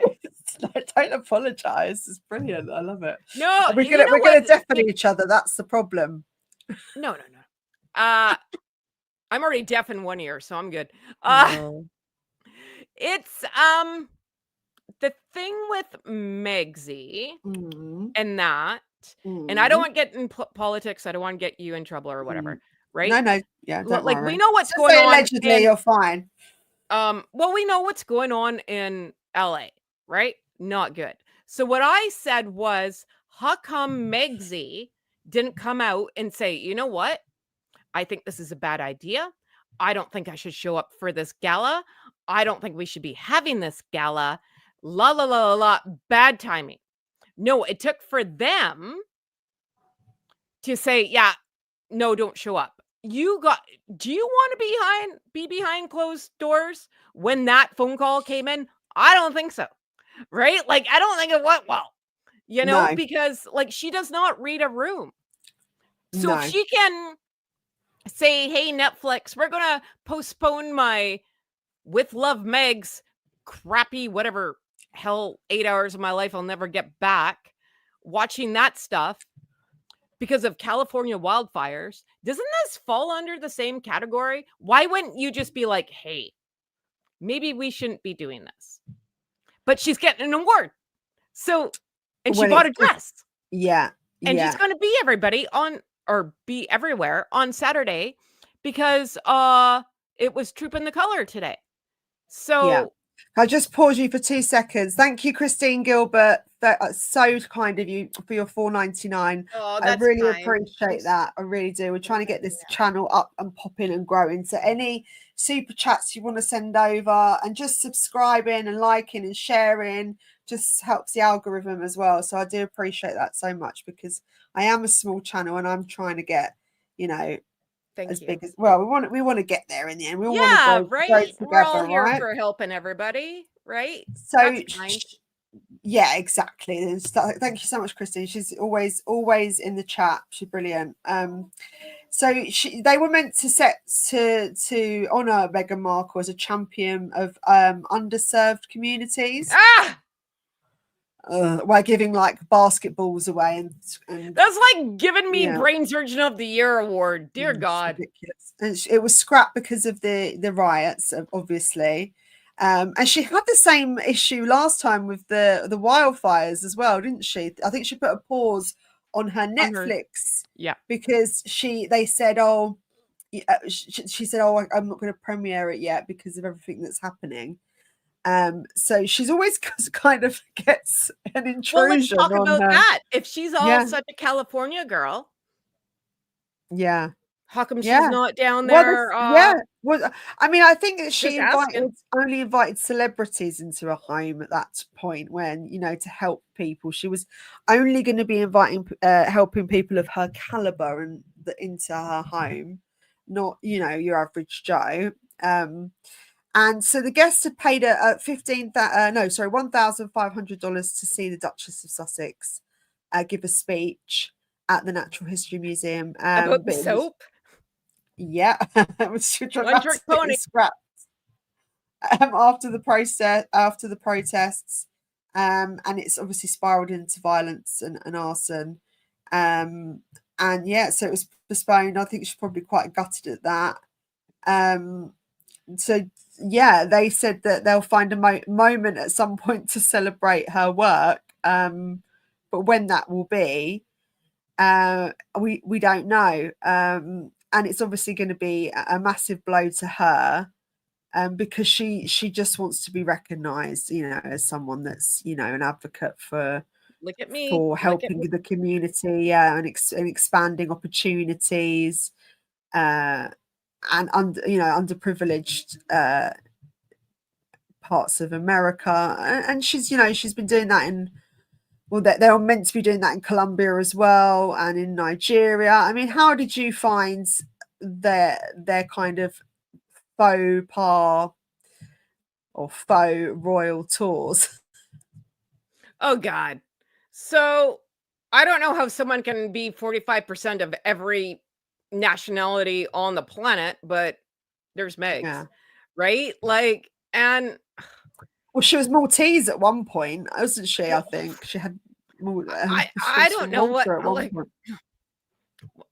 Don't apologize. It's brilliant. I love it. No, we're gonna deafen each other. That's the problem. No. I'm already deaf in one ear, so I'm good. It's the thing with Megsy and that, and I don't want to get in politics. I don't want to get you in trouble or whatever, right? No, yeah, don't like worry. we know what's going on. Allegedly, you're fine. Well, we know what's going on in LA, right? Not good. So what I said was, how come Megsy didn't come out and say, you know what? I think this is a bad idea. I don't think I should show up for this gala. I don't think we should be having this gala. La, la, la, la, la. Bad timing. No, it took for them to say, yeah, no, don't show up. Do you want to be behind closed doors when that phone call came in? I don't think so. Right? Like, I don't think it went well, because like she does not read a room. So if she can say, hey, Netflix, we're going to postpone my With Love Megs crappy, whatever hell, 8 hours of my life I'll never get back watching that stuff because of California wildfires. Doesn't this fall under the same category? Why wouldn't you just be like, hey, maybe we shouldn't be doing this? But she's getting an award. So, and she bought a dress. Yeah. And she's going to be be everywhere on Saturday because it was Trooping the Color today. So I'll just pause you for 2 seconds. Thank you, Christine Gilbert, so kind of you for your $4.99. Oh, I that's really kind. appreciate that. I really do. We're trying to get this Yeah. channel up and popping and growing. So any super chats you want to send over, and just subscribing and liking and sharing just helps the algorithm as well. So I do appreciate that so much, because I am a small channel and I'm trying to get, Thank as you. big as, well, we want to get there in the end. We all want to Yeah, grow right? We're all together, here right? for helping everybody, right? So That's kind. yeah, exactly. And thank you so much, Christine. She's always in the chat. She's brilliant. So they were meant to set to honor Meghan Markle as a champion of underserved communities, Ah! by giving like basketballs away and That's like giving me yeah. Brain Surgeon of the Year award. Dear It's God. ridiculous. And it was scrapped because of the riots, obviously. And she had the same issue last time with the wildfires as well, didn't she? I think she put a pause on her On her. Netflix Yeah. because they said, oh, she said, oh, I'm not going to premiere it yet because of everything that's happening. So she's always kind of gets an Well, let's intrusion talk on about her. that. If she's all Yeah, such a California girl, yeah. how come she's Yeah. not down Well, there, well, I mean, I think that just she asking? only invited celebrities into her home at that point when, to help people. She was only going to be inviting, helping people of her caliber into her home, not, your average Joe. And so the guests had paid $1,500 to see the Duchess of Sussex give a speech at the Natural History Museum. About the But it was, soap? yeah, it was One trick dramatically pony. scrapped after the protests, and it's obviously spiraled into violence and arson. And yeah, so it was postponed. I think she's probably quite gutted at that. So yeah, they said that they'll find a moment at some point to celebrate her work, but when that will be, we don't know. And it's obviously going to be a massive blow to her, because she just wants to be recognized, as someone that's, an advocate for Look at me. Look at helping me. the community, and expanding opportunities, and underprivileged parts of America. And she's she's been doing that in, well, they're meant to be doing that in Colombia as well, and in Nigeria. I mean, how did you find their kind of faux pas or faux royal tours? Oh God. So I don't know how someone can be 45% of every nationality on the planet, but there's Megs, Yeah. right? Like, and Well, she was Maltese at one point, wasn't she? I well, think she had she I was don't from know what Malta at one like. point.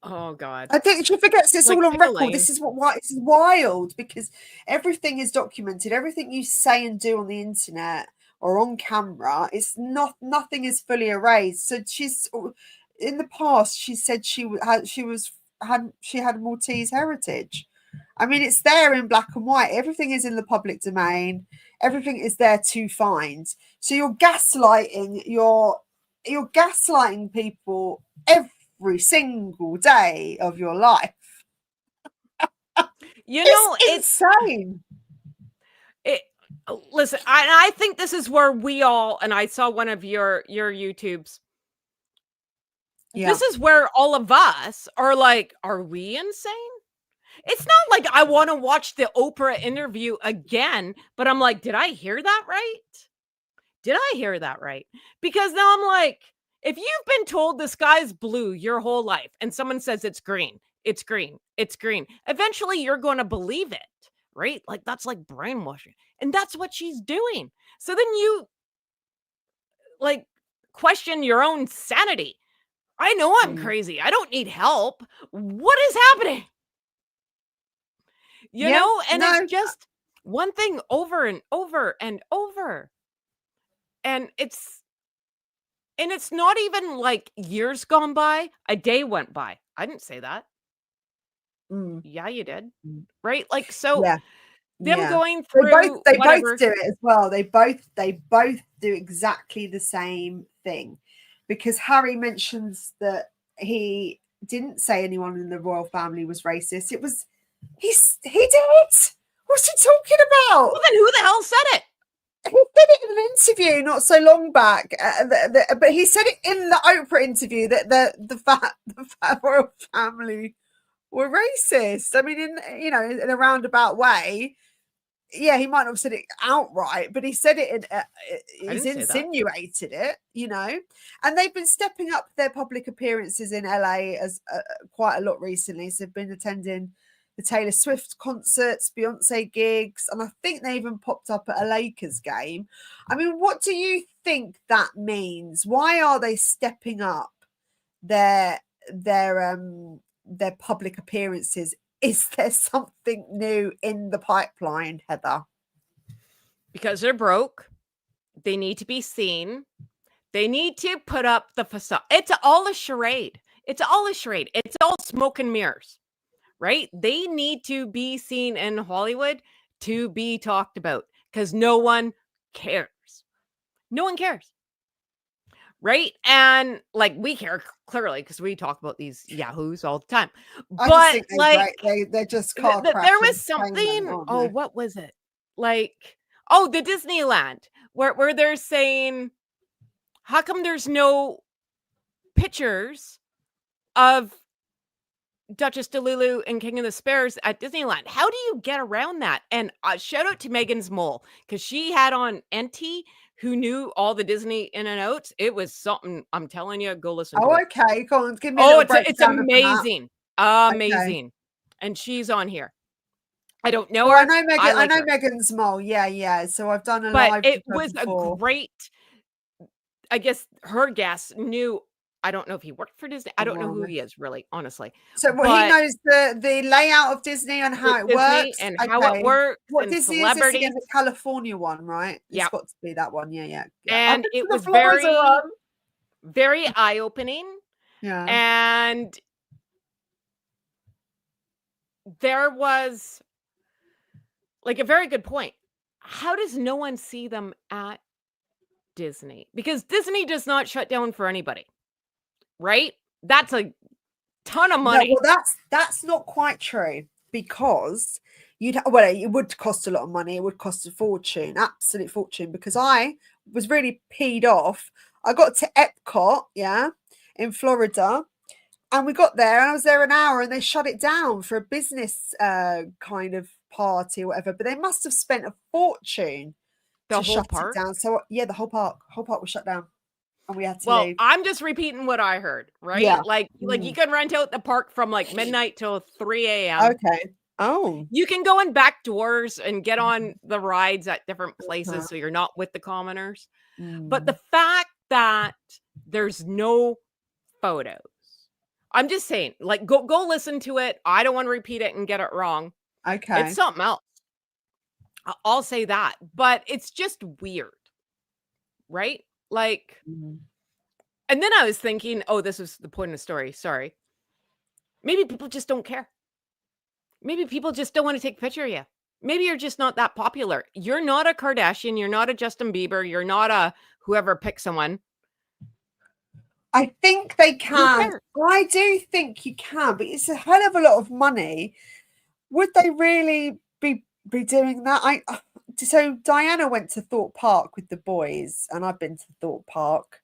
Oh God. I think she forgets it's Like, all on pick a record. lane. This is wild, because everything is documented. Everything you say and do on the internet or on camera, nothing is fully erased. So she's, in the past, she said she had Maltese heritage. I mean, it's there in black and white. Everything is in the public domain. Everything is there to find. So you're gaslighting. You're gaslighting people every single day of your life. It's insane. Listen, I think this is where we all, and I saw one of your YouTubes. Yeah. This is where all of us are like, are we insane? It's not like I want to watch the Oprah interview again, but I'm like, did I hear that right? Did I hear that right? Because now I'm like, if you've been told the sky's blue your whole life and someone says it's green, it's green, it's green, eventually you're going to believe it, right? Like, that's like brainwashing. And that's what she's doing. So then you like question your own sanity. I know I'm crazy. I don't need help. What is happening? You Yeah, know, and it's no. just one thing over and over and over. And it's not even like years gone by, a day went by. I didn't say that. Mm. Yeah, you did. Mm. Right? Like, so Yeah. them going They through both whatever. do it as well. They both do exactly the same thing, because Harry mentions that he didn't say anyone in the royal family was racist. It was he did. What's he talking about? Well, then who the hell said it? He said it in an interview not so long back, but he said it in the Oprah interview that the fat royal family were racist. I mean, in a roundabout way. Yeah, he might not have said it outright, but he said it. He's insinuated it, And they've been stepping up their public appearances in LA as quite a lot recently. So they've been attending the Taylor Swift concerts, Beyonce gigs, and I think they even popped up at a Lakers game. I mean, what do you think that means? Why are they stepping up their public appearances? Is there something new in the pipeline, Heather? Because they're broke. They need to be seen. They need to put up the facade. It's all a charade. It's all smoke and mirrors, right? They need to be seen in Hollywood to be talked about because no one cares. No one cares. Right? And like we care clearly because we talk about these yahoos all the time. I but just think like they're just car there was something. What was it? Like, the Disneyland where they're saying, how come there's no pictures of Duchess DeLulu and King of the Spares at Disneyland? How do you get around that? And shout out to Meghan's mole, because she had on Enty, who knew all the Disney in and outs. It was something. I'm telling you, go listen to it. Okay. Go on, give me a little breakdown. It's amazing. Amazing. Okay. And she's on here. I don't know her. I know Meghan. I know Meghan's mole. Yeah. So I've done a live. It was before. A great. I guess her guest knew. I don't know if he worked for Disney. I don't know who he is, really, honestly. So he knows the layout of Disney and how it works and how it works. What Disney is this again? The California one, right? Yeah, it's got to be that one. Yeah. And it was very eye-opening. Yeah, and there was like a very good point. How does no one see them at Disney? Because Disney does not shut down for anybody. Right? That's a ton of money. No, well, that's not quite true, because it would cost a lot of money. It would cost a fortune, absolute fortune, because I was really peed off. I got to Epcot, in Florida, and we got there and I was there an hour and they shut it down for a business kind of party or whatever, but they must have spent a fortune to shut it down. So the whole park was shut down. And we had to leave. I'm just repeating what I heard, right? Yeah. Like you can rent out the park from like midnight till 3 a.m. Okay. Oh. You can go in back doors and get on the rides at different places, so you're not with the commoners. But the fact that there's no photos, I'm just saying, like, go listen to it. I don't want to repeat it and get it wrong. Okay. It's something else. I'll say that, but it's just weird, right? Like, and then I was thinking, this was the point of the story. Sorry. Maybe people just don't care. Maybe people just don't want to take a picture of you. Maybe you're just not that popular. You're not a Kardashian. You're not a Justin Bieber. You're not a whoever picks someone. I think they can. I do think you can, but it's a hell of a lot of money. Would they really be doing that? So Diana went to Thorpe Park with the boys, and I've been to Thorpe Park,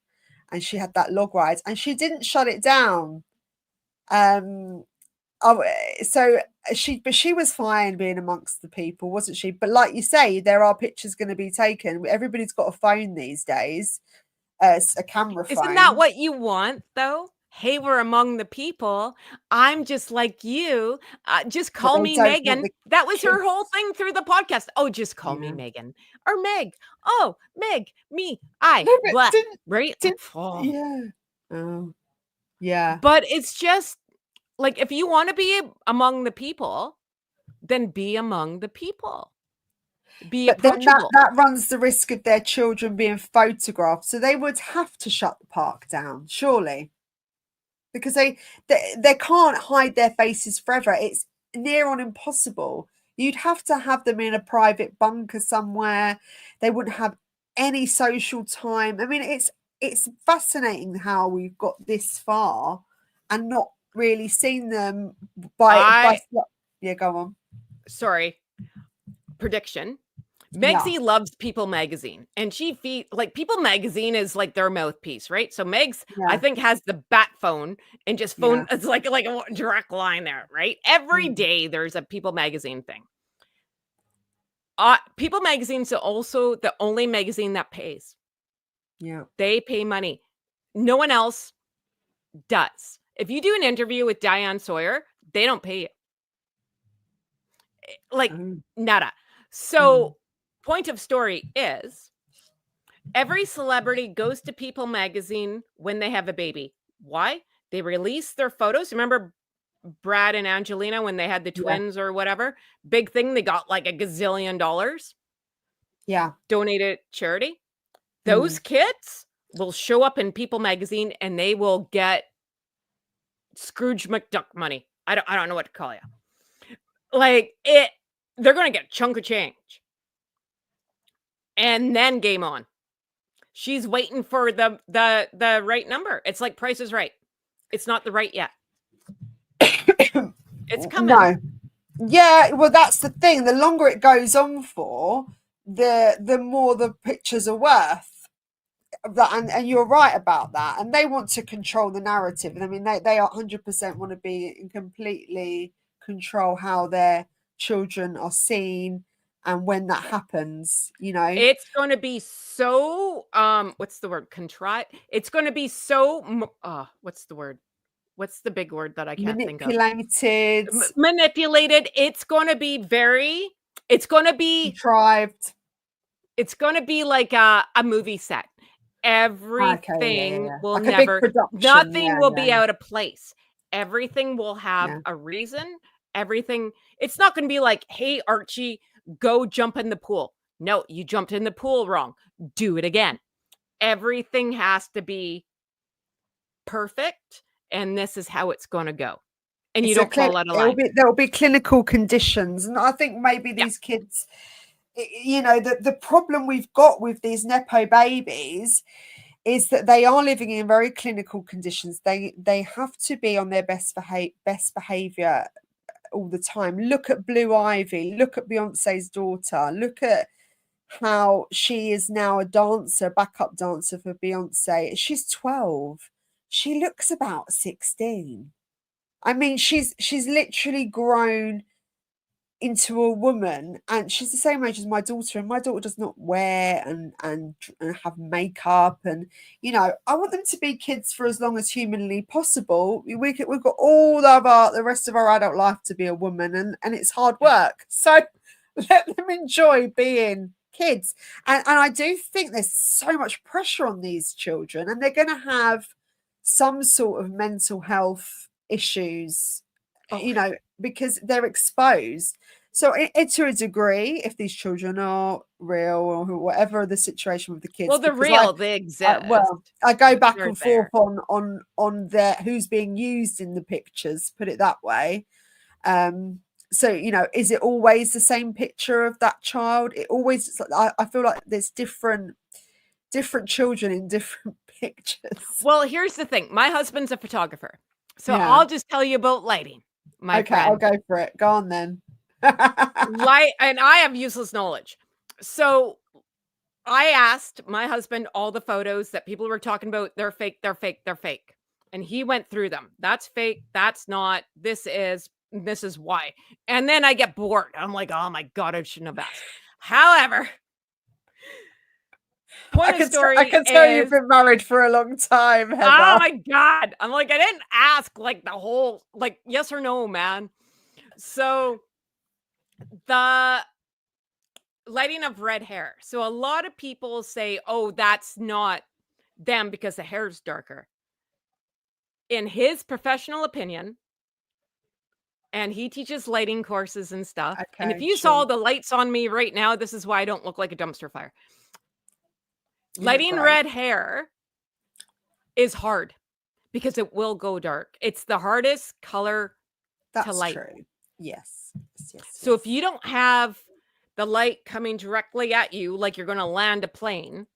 and she had that log ride, and she didn't shut it down. So she was fine being amongst the people, wasn't she? But like you say, there are pictures going to be taken. Everybody's got a phone these days, a camera phone. Isn't that what you want, though? Hey, we're among the people. I'm just like you. Just call me Meghan. That was her whole thing through the podcast. Oh, just call me Meghan or Meg. Oh, Meg, me, I. Right? Yeah. Oh, yeah. But it's just like, if you want to be among the people, then be among the people. Be approachable. That runs the risk of their children being photographed. So they would have to shut the park down, surely. Because they can't hide their faces forever. It's near on impossible. You'd have to have them in a private bunker somewhere. They wouldn't have any social time. I mean, it's fascinating how we've got this far and not really seen them by yeah, go on. Sorry. Prediction. Yeah. Megsy loves People Magazine, and she like People Magazine is like their mouthpiece, right? So Megs, I think, has the bat phone and just phone. It's like a direct line there, right? Every day there's a People Magazine thing. People Magazine's also the only magazine that pays. Yeah. They pay money. No one else does. If you do an interview with Diane Sawyer, they don't pay you. Like, nada. So, point of story is every celebrity goes to People Magazine when they have a baby. Why? They release their photos. Remember Brad and Angelina when they had the twins or whatever? Big thing. They got like $1 gazillion. Yeah. Donated charity. Those kids will show up in People Magazine and they will get Scrooge McDuck money. I don't know what to call you. Like they're going to get a chunk of change. And then game on. She's waiting for the right number. It's like Price is Right. It's not the right yet. It's coming. No. Yeah, well, that's the thing. The longer it goes on for, the more the pictures are worth. And you're right about that. And they want to control the narrative. And I mean, they 100% want to be in completely control how their children are seen and when that happens, you know. It's going to be so what's the word? Contrite. It's going to be so what's the word? What's the big word that I can't think of? Manipulated. It's going to be it's going to be contrived. It's going to be like a movie set. Everything will like nothing will be out of place. Everything will have a reason. Everything. It's not going to be like, hey, Archie, go jump in the pool. No, you jumped in the pool wrong. Do it again. Everything has to be perfect. And this is how it's going to go. And you don't fall out of line. There'll be clinical conditions. And I think maybe these kids, you know, the problem we've got with these Nepo babies is that they are living in very clinical conditions. They have to be on their best behavior all the time. Look at Blue Ivy. Look at Beyonce's daughter. Look at how she is now a dancer, backup dancer for Beyonce. She's 12. She looks about 16. I mean, she's literally grown into a woman, and she's the same age as my daughter, and my daughter does not wear and have makeup, and you know, I want them to be kids for as long as humanly possible. We've got all of the rest of our adult life to be a woman, and it's hard work. So let them enjoy being kids. And I do think there's so much pressure on these children, and they're going to have some sort of mental health issues, you know, because they're exposed. So to a degree, if these children are real or whatever the situation with the kids, well, they're real, they exist. I go back and forth on their who's being used in the pictures, put it that way. So, you know, is it always the same picture of that child? It always, I feel like there's different children in different pictures. Well, here's the thing. My husband's a photographer. So I'll just tell you about lighting, my friend. I'll go for it. Go on then. Light, and I have useless knowledge. So I asked my husband all the photos that people were talking about. They're fake, they're fake, they're fake. And he went through them. That's fake. That's not. This is why. And then I get bored. I'm like, oh my God, I shouldn't have asked. However, I can tell you've been married for a long time, Heather. Oh my God. I'm like, I didn't ask like the whole, like, yes or no, man. So the lighting of red hair. So a lot of people say, oh, that's not them because the hair's darker. In his professional opinion, and he teaches lighting courses and stuff. Okay, and if you saw the lights on me right now, this is why I don't look like a dumpster fire. Lighting red hair is hard because it will go dark. It's the hardest color to light. That's true. Yes. So if you don't have the light coming directly at you, like you're going to land a plane,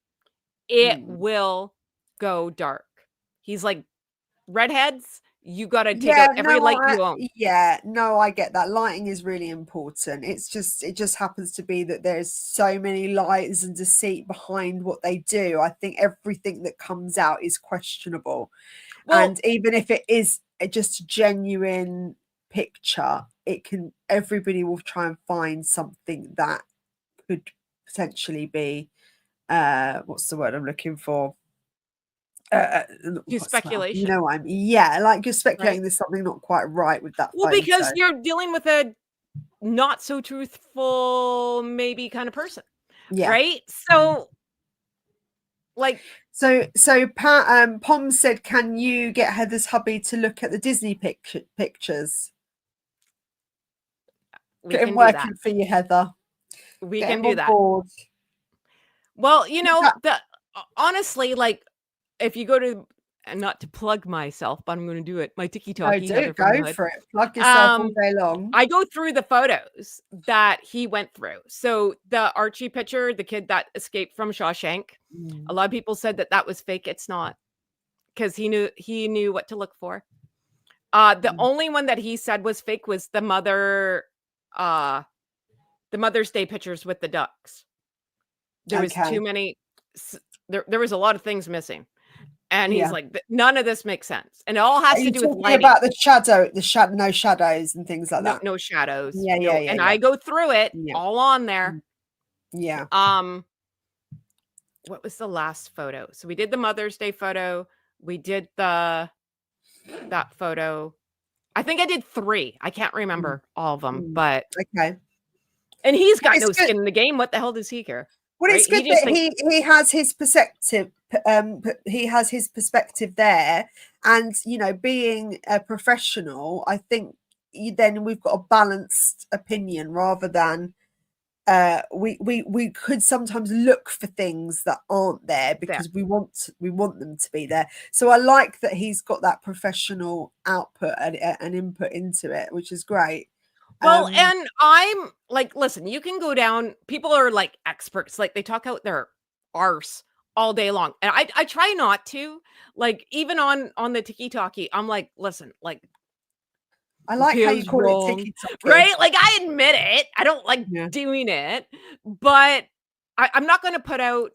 it will go dark. He's like, redheads, you got to take out every light you own. I get that. Lighting is really important. It just happens to be that there's so many lies and deceit behind what they do. I think everything that comes out is questionable. And even if it is just a genuine picture, everybody will try and find something that could potentially be what's the word I'm looking for? Speculation. You know what I mean? Yeah, like you're speculating there's something not quite right with that photo. Because you're dealing with a not so truthful, maybe kind of person. Yeah. Right? So so Pom said, can you get Heather's hubby to look at the Disney pictures? We get him working for you, Heather. We can do that. Board. Well, honestly, like if you go to, and not to plug myself, but I'm going to do it. My TikTok. Go for it. Plug yourself all day long. I go through the photos that he went through. So the Archie picture, the kid that escaped from Shawshank, a lot of people said that was fake. It's not, because he knew what to look for. The only one that he said was fake was the Mother's Day pictures with the ducks. There was too many. There was a lot of things missing. And he's like, none of this makes sense. And it all has to do with lighting. About no shadows and things like that. No shadows. And I go through it all on there. Yeah. What was the last photo? So we did the Mother's Day photo. We did that photo. I think I did 3. I can't remember all of them, but okay. And he's got no skin in the game. What the hell does he care? Well, it's good that he has his perspective. He has his perspective there, and being a professional, I think then we've got a balanced opinion rather than we could sometimes look for things that aren't there because we want them to be there. So I like that he's got that professional output and input into it, which is great. Well, and I'm like, listen, you can go down. People are like experts, like they talk out their arse all day long, and I try not to. Like even on the tiki-talkie, I'm like, listen, like I like how you call it tiki-talkie, right? Like I admit it, I don't like doing it, but I'm not going to put out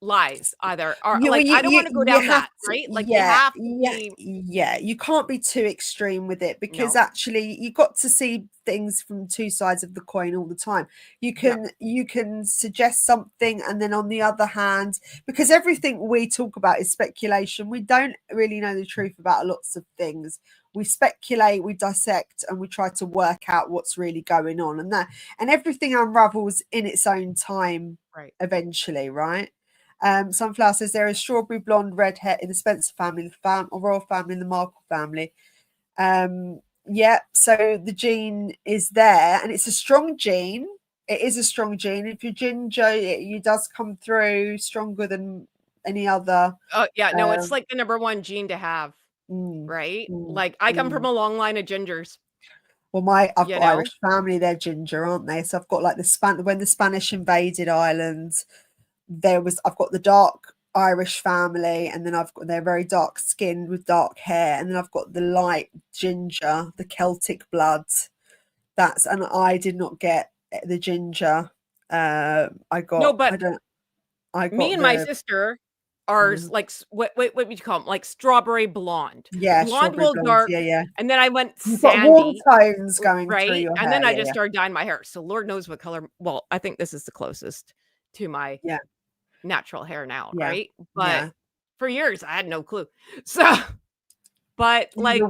lies either, or I don't want to go down that, right? Like you have to you can't be too extreme with it, because actually you got to see things from 2 sides of the coin all the time. You can suggest something, and then on the other hand, because everything we talk about is speculation, we don't really know the truth about lots of things. We speculate, we dissect, and we try to work out what's really going on, and everything unravels in its own time, eventually, right? Sunflower says there is strawberry blonde redhead in the Spencer family, the royal family, and the Markle family. So the gene is there, and it's a strong gene. It is a strong gene. If you're ginger, it does come through stronger than any other. Oh yeah, no, it's like the #1 gene to have, right? Like I come from a long line of gingers. Well, I've got Irish family; they're ginger, aren't they? So I've got like when the Spanish invaded Ireland. I've got the dark Irish family, and then they're very dark skinned with dark hair, and then I've got the light ginger, the Celtic blood. And I did not get the ginger. I got me and my sister are like what would you call them? Like strawberry blonde. Yeah, blonde will dark. Yeah. And then I went You've sandy, got warm tones going right? through your hair. And then I just started dyeing my hair. So Lord knows what color. Well, I think this is the closest to my natural hair now, right? But for years I had no clue. So, but like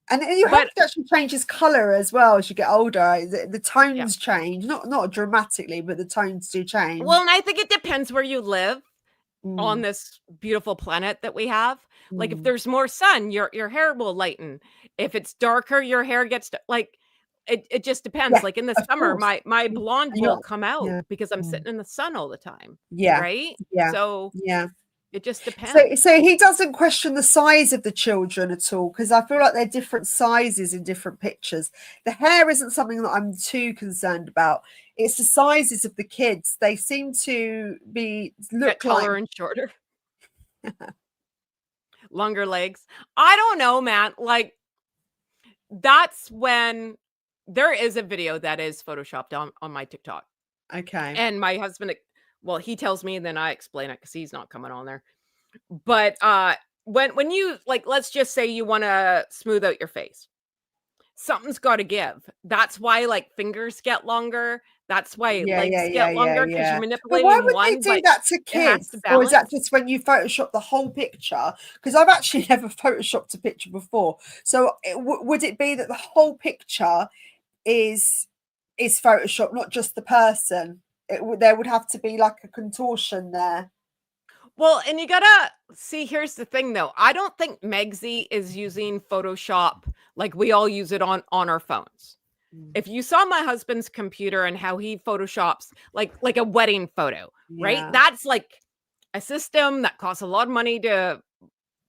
and you have to actually change his color as well as you get older. The tones change, not dramatically, but the tones do change. Well, and I think it depends where you live on this beautiful planet that we have. Like if there's more sun, your hair will lighten. If it's darker, your hair gets like it just depends. Like in the summer, my blonde will come out because I'm sitting in the sun all the time. Yeah. Right. Yeah. So It just depends. So he doesn't question the size of the children at all, because I feel like they're different sizes in different pictures. The hair isn't something that I'm too concerned about. It's the sizes of the kids. They seem to look taller like and shorter. Longer legs. I don't know, man. Like, that's when there is a video that is photoshopped on my TikTok. Okay. And my husband, well, he tells me and then I explain it because he's not coming on there. But when you, like, let's just say you want to smooth out your face, something's got to give. That's why, like, fingers get longer. That's why legs get longer, because you're But why manipulating would they one, do but that to it has to kids? Or is that balance. just when you Photoshop the whole picture? Because I've actually never Photoshopped a picture before. So would it be that the whole picture is Photoshop, not just the person? There would have to be like a contortion there. Well, and you gotta see, here's the thing though. I don't think Megsy is using Photoshop like we all use it on our phones. If you saw my husband's computer and how he photoshops like a wedding photo, right? Yeah. That's like a system that costs a lot of money to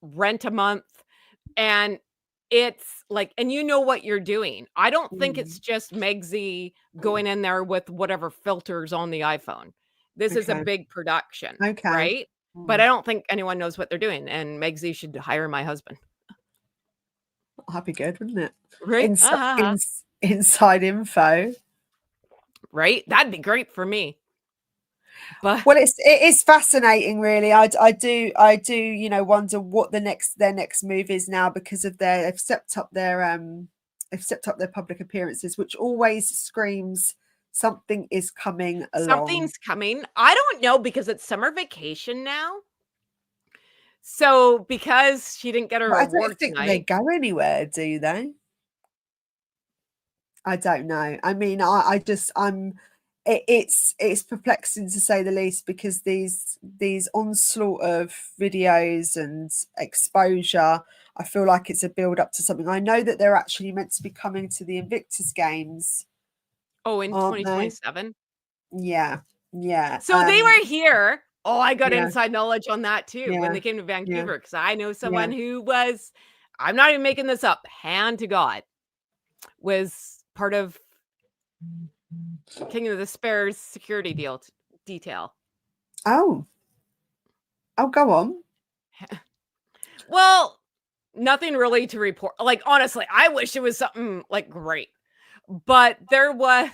rent a month. And it's like, and you know what you're doing. I don't think it's just Megsy going in there with whatever filters on the iPhone. This is a Okay. big production, Okay. right? But I don't think anyone knows what they're doing. And Megsy should hire my husband. That'd be good, wouldn't it? Right? Inside info. Right? That'd be great for me. But well, it is fascinating, really. I do wonder what their next move is now, because of they've stepped up their public appearances, which always screams something is coming along. Something's coming. I don't know, because it's summer vacation now. So because she didn't get her I award don't think tonight, they go anywhere, do they? I don't know. I mean, it's perplexing to say the least, because these onslaught of videos and exposure, I feel like it's a build up to something. I know that they're actually meant to be coming to the Invictus Games. in 2027. Yeah. So they were here. Oh, I got Yeah. inside knowledge on that too when Yeah. they came to Yeah. Vancouver, because I know someone who was, I'm not even making this up, hand to God, was part of King of the Spares security detail. Oh, go on. Well, nothing really to report. Like, honestly, I wish it was something like great, but there was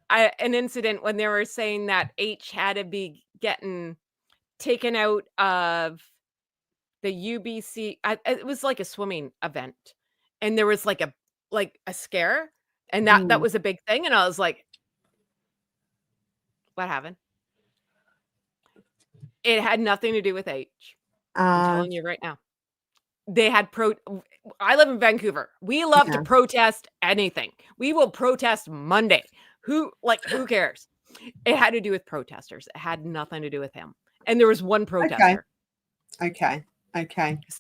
an incident when they were saying that H had to be getting taken out of the UBC. It was like a swimming event, and there was like a scare, and that was a big thing. And I was like, what happened? It had nothing to do with H. I'm telling you right now. They had I live in Vancouver. We love to protest anything. We will protest Monday. Who cares? It had to do with protesters. It had nothing to do with him. And there was one protester. Okay.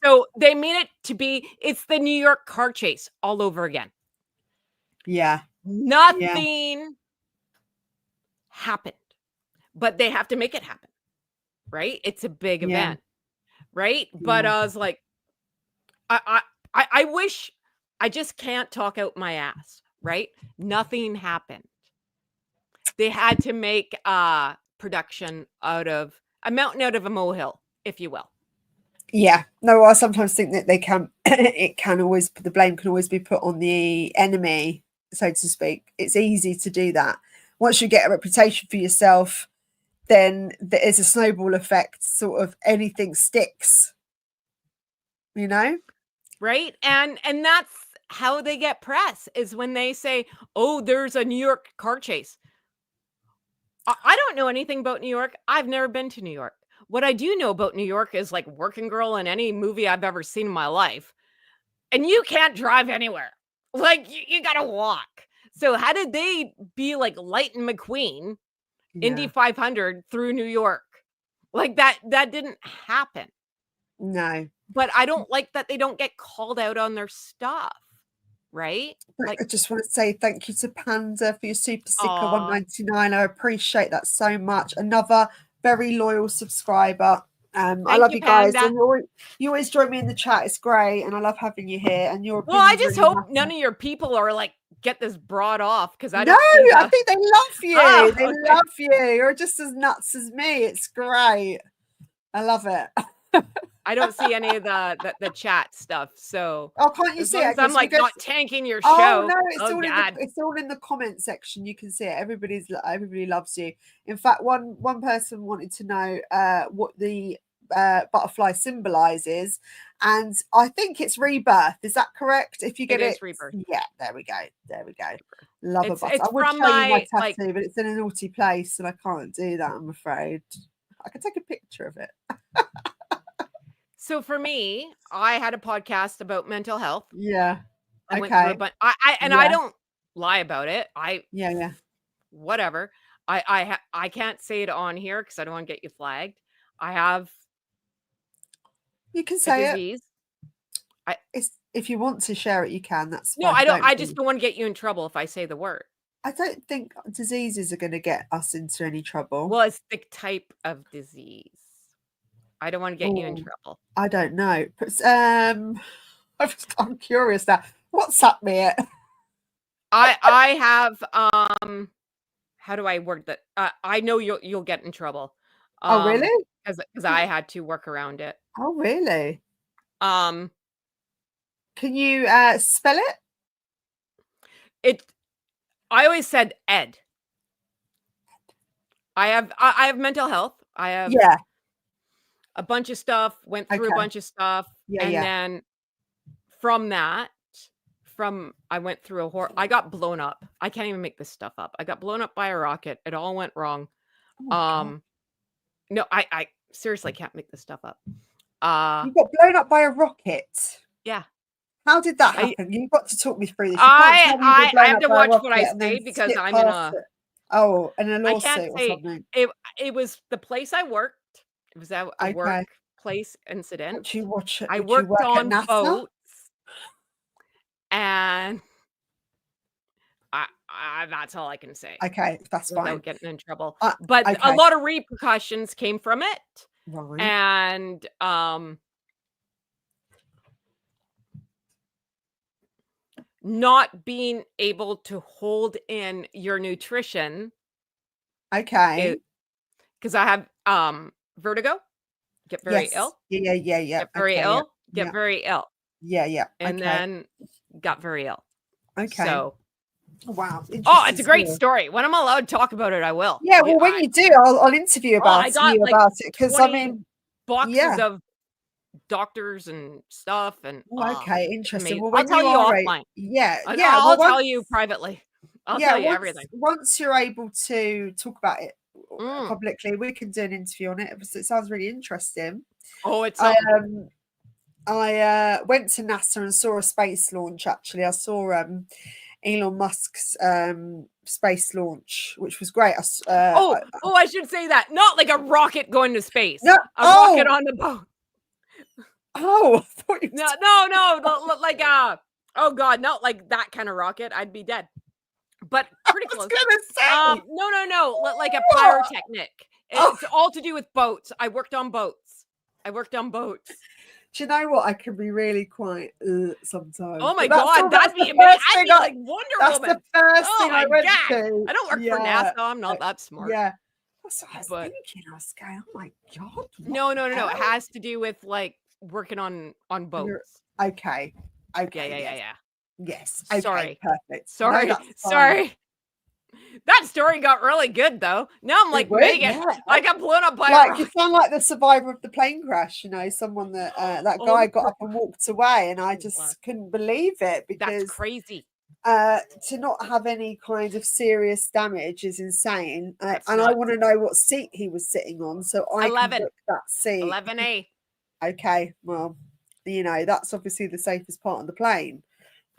So they made it to be, it's the New York car chase all over again. Yeah. Nothing happened, but they have to make it happen, right? It's a big event, right? But I was like, I wish, I just can't talk out my ass, right? Nothing happened. They had to make production out of a mountain out of a molehill, if you will. Yeah. No, I sometimes think that the blame can always be put on the enemy, so to speak. It's easy to do that. Once you get a reputation for yourself, then there's a snowball effect, sort of anything sticks, right? And that's how they get press, is when they say, oh, there's a New York car chase. I don't know anything about New York. I've never been to New York. What I do know about New York is like Working Girl in any movie I've ever seen in my life. And you can't drive anywhere. Like, you gotta walk. So how did they be like Lightning McQueen, Indy 500 through New York? Like that didn't happen. No. But I don't like that they don't get called out on their stuff, right? Like, I just want to say thank you to Panda for your super sticker, $1.99. I appreciate that so much. Another very loyal subscriber. I love you guys, Panda. and you always join me in the chat. It's great, and I love having you here. And your Well, I opinions just really hope matter. none of your people are like, get this broad off, because I No, don't think I think they love you. Oh, they okay. love you. You're just as nuts as me. It's great. I love it. I don't see any of the chat stuff, so can't you as see long it? as I'm like not tanking your show. No, it's Oh all God. it's all in the comment section. You can see it. Everybody loves you. In fact, one person wanted to know what the butterfly symbolizes, and I think it's rebirth. Is that correct? If you get it, rebirth. Yeah, there we go. Love a butterfly. It's I would from show you my tattoo, like, but it's in a naughty place, and I can't do that. I'm afraid. I can take a picture of it. So for me, I had a podcast about mental health. Yeah. I went through a bunch. I don't lie about it. Yeah. Whatever. I can't say it on here because I don't want to get you flagged. I have. You can a say disease. If you want to share it, you can. That's No, fine. I don't. I just don't want to get you in trouble if I say the word. I don't think diseases are going to get us into any trouble. Well, it's the type of disease. I don't want to get you in trouble. I don't know. I'm curious now. WhatsApp me it. I have how do I word that? I know you'll get in trouble. Oh really? Because I had to work around it. Oh really? Can you spell it? I always said Ed. I have mental health. I have a bunch of stuff, went through a bunch of stuff. Then from that, I went through I got blown up. I can't even make this stuff up. I got blown up by a rocket. It all went wrong. No, I seriously can't make this stuff up. You got blown up by a rocket? Yeah. How did that happen? You've got to talk me through this. I have to watch what I say because I'm in a in a lawsuit or something. It was the place I worked. It was a workplace incident. I worked on boats, and that's all I can say. Okay, that's fine. Without getting in trouble. But a lot of repercussions came from it. Right. And not being able to hold in your nutrition. Okay. Because I have vertigo. Get very ill. Yeah. Get very ill. Get very ill. Yeah. And then got very ill. Okay. So wow. It's a great story. When I'm allowed to talk about it, I will. Yeah, well, when you do, I'll interview about it because I mean, boxes of doctors and stuff, and okay, interesting. Well, I'll tell you offline. I'll tell you privately. I'll tell you everything. Once you're able to talk about it publicly, we can do an interview on it. It sounds really interesting. Oh, it's I went to NASA and saw a space launch. Actually, I saw Elon Musk's space launch, which was great. I should say that. Not like a rocket going to space. No, a rocket on the boat. Oh, I thought you no, like oh God, not like that kind of rocket. I'd be dead. But pretty close. No, like a pyrotechnic. It's all to do with boats. I worked on boats. Do you know what? I can be really quite sometimes. Oh my God, that'd be amazing. I'd be like Wonder Woman. That's the first thing I went to. I don't work for NASA. I'm not that smart. Yeah. That's what I was thinking. I was going, oh my God. No. It has to do with like working on boats. Okay. Yeah. Yes. Okay, sorry. Perfect. Sorry. That story got really good though. Now I'm like Meghan. Yeah. I got blown up by a rocket. You sound like the survivor of the plane crash, someone that that guy got up and walked away, and I just couldn't believe it because that's crazy. To not have any kind of serious damage is insane. And I want to know what seat he was sitting on so I can book that seat. 11A. Okay, well, that's obviously the safest part of the plane.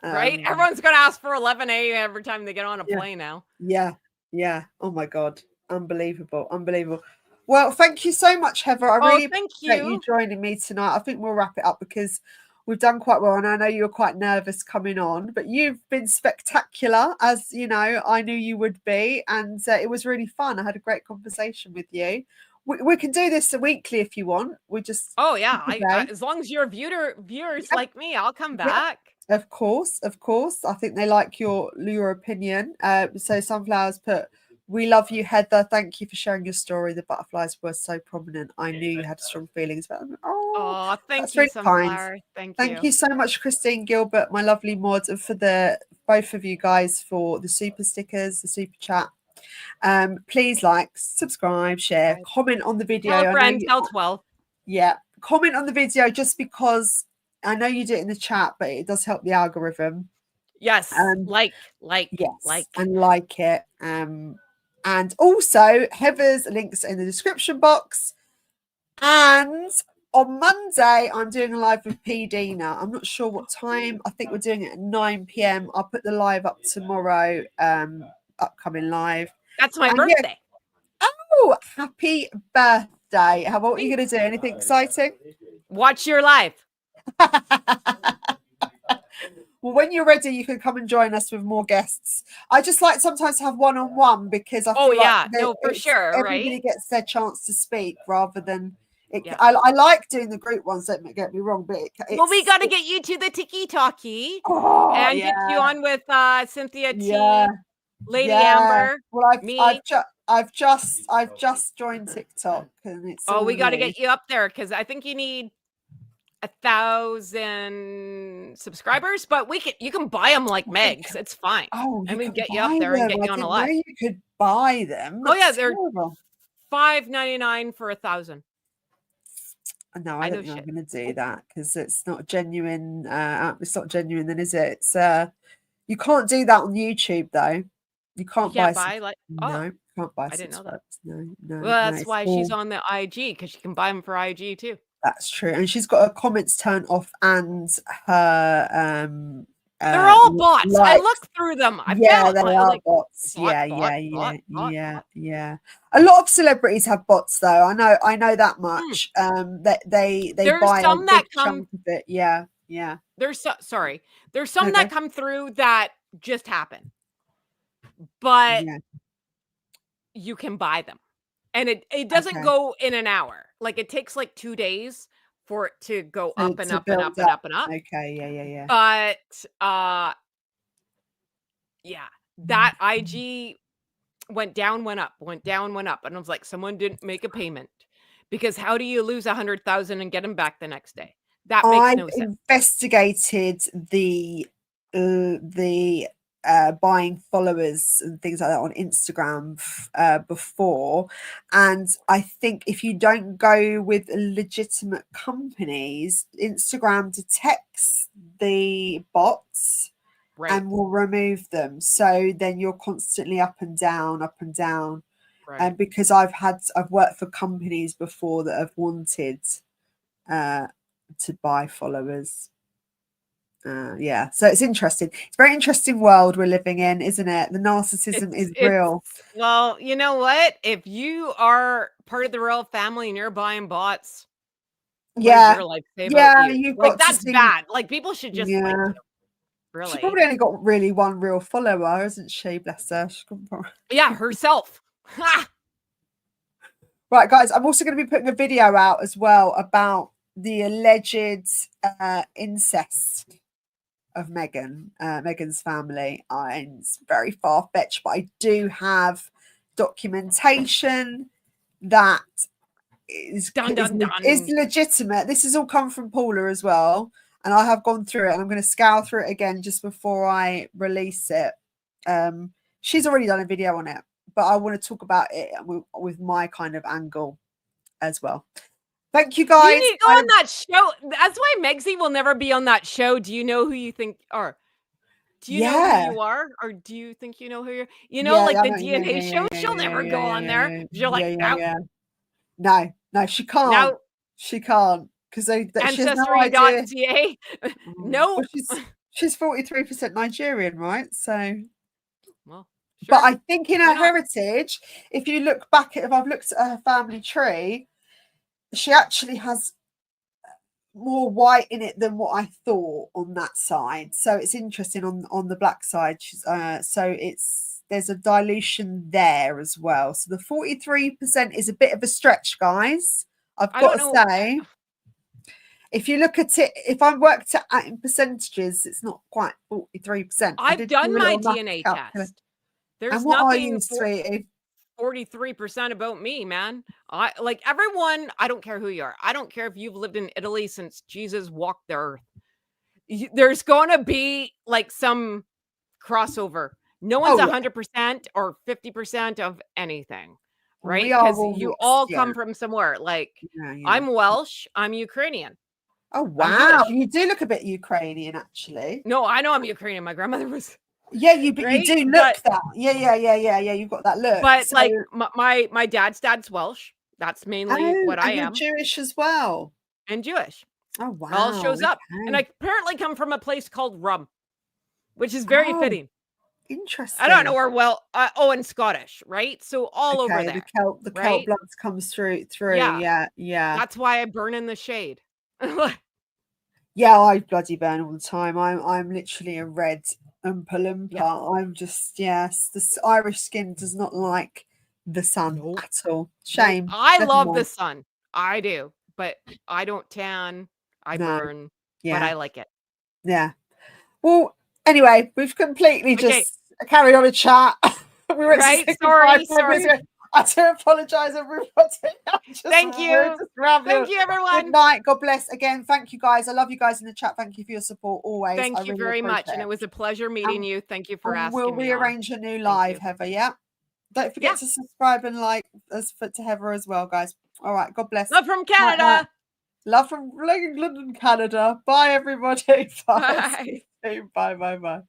Right? Everyone's going to ask for 11A every time they get on a plane now. Yeah. Oh my God. Unbelievable. Well, thank you so much, Heather. I really appreciate you joining me tonight. I think we'll wrap it up because we've done quite well. And I know you were quite nervous coming on, but you've been spectacular, as I knew you would be. And it was really fun. I had a great conversation with you. we can do this weekly if you want. We just Oh yeah, as long as your viewers like me, I'll come back. Of course. I think they like your opinion. So Sunflowers put, "We love you, Heather. Thank you for sharing your story. The butterflies were so prominent. I knew you had strong feelings about them." Oh, thank that's you, really kind. Sunflower. Thank You so much, Christine Gilbert, my lovely mod, and for both of you guys for the super stickers, the super chat. Please like, subscribe, share, comment on the video. Tell a friend, tell 12. Yeah, comment on the video, just because I know you do it in the chat, but it does help the algorithm. Yes, like and like it. And also Heather's links in the description box. And on Monday, I'm doing a live with P. Dina. I'm not sure what time. I think we're doing it at 9 p.m. I'll put the live up tomorrow. Upcoming live. That's my birthday. Oh, happy birthday. What are you going to do? Anything exciting? Watch your live. Well, when you're ready, you can come and join us with more guests. I just like sometimes to have one-on-one, because I feel like for sure, everybody gets their chance to speak rather than it. Yeah. I like doing the group ones, don't get me wrong, but we got to get you to the tiki-talkie and get you on with Cynthia T, Lady Amber. Well, I've just joined TikTok, and it's we got to get you up there, because I think you need 1,000 subscribers, but you can buy them like Megs. It's fine. And we get you up there and get you on a live. You could buy them. That's they're $5.99 for 1,000. No, I don't think I'm going to do that, because it's not genuine. It's not genuine, then, is it? It's you can't do that on YouTube, though. You can't buy no, can't buy. I didn't know that. No. Well, that's why she's on the IG, because she can buy them for IG too. That's true, and she's got her comments turned off, and her they're all bots. I looked through them. They are bots. Yeah. A lot of celebrities have bots, though. I know that much. That they buy some that come of it. Yeah. There's some that come through that just happen, but you can buy them, and it doesn't go in an hour. Like, it takes like 2 days for it to go up and up and up and up and up. Okay, yeah. But that IG went down, went up, went down, went up, and I was like, someone didn't make a payment, because how do you lose 100,000 and get them back the next day? That makes no sense. I investigated the buying followers and things like that on Instagram before, and I think if you don't go with legitimate companies, Instagram detects the bots and will remove them. So then you're constantly up and down. And because I've worked for companies before that have wanted to buy followers. So it's interesting. It's a very interesting world we're living in, isn't it? The narcissism is real. Well, you know what? If you are part of the royal family and you're buying bots, what does your life say about you? Like, that's bad. Like, people should just like you. Really. She's probably only got really one real follower, isn't she? Bless her. Herself. Right, guys, I'm also going to be putting a video out as well about the alleged incest of Meghan's family. It's very far-fetched, but I do have documentation that is legitimate. This has all come from Paula as well, and I have gone through it, and I'm going to scour through it again just before I release it. She's already done a video on it, but I want to talk about it with my kind of angle as well. Thank you, guys. You need to go on that show. That's why Megsy will never be on that show. Do you know who you think are? Do you know who you are? Or do you think you know who you're? Like the DNA show? She'll never go on there. You're like, no, she can't. No. She can't. Because Ancestry.ca. No. Well, she's 43% Nigerian, right? So, well, sure. But I think in her heritage, if you look back if I've looked at her family tree, she actually has more white in it than what I thought on that side. So it's interesting on the black side. So there's a dilution there as well. So the 43% is a bit of a stretch, guys. I've got to say, if you look at it, if I worked it out in percentages, it's not quite 43%. I've done my DNA test. There's nothing 43% about me, man. I like everyone. I don't care who you are. I don't care if you've lived in Italy since Jesus walked the earth. There's going to be like some crossover. No one's 100% or 50% of anything, right? Because you all come from somewhere. Like I'm Welsh, I'm Ukrainian. Oh wow, you do look a bit Ukrainian, actually. No, I know I'm Ukrainian. My grandmother was. Yeah, you do look that. Yeah. You've got that look. But so, like my dad's Welsh. That's mainly what I am. You're Jewish as well. And Jewish. Oh wow. All shows up. And I apparently come from a place called Rum, which is very fitting. Interesting. I don't know where and Scottish, right? So all over there. The Celt blood comes through. Yeah. That's why I burn in the shade. Yeah, I bloody burn all the time. I'm literally a red Oompa Loompa. Yeah. I'm just this Irish skin does not like the sun at all. Shame. I love the sun. I do, but I don't tan. I burn. But I like it. Yeah. Well, anyway, we've completely just carried on a chat. We went Sorry. I do apologize, everybody. Thank you. Thank you, everyone. Good night. God bless. Again, thank you, guys. I love you guys in the chat. Thank you for your support always. Thank you very much. And it was a pleasure meeting you. Thank you for asking. We'll rearrange a new live, Heather. Yeah. Don't forget to subscribe and like us to Heather as well, guys. All right. God bless. Love from Canada. Love from England and Canada. Bye, everybody. Bye. Bye.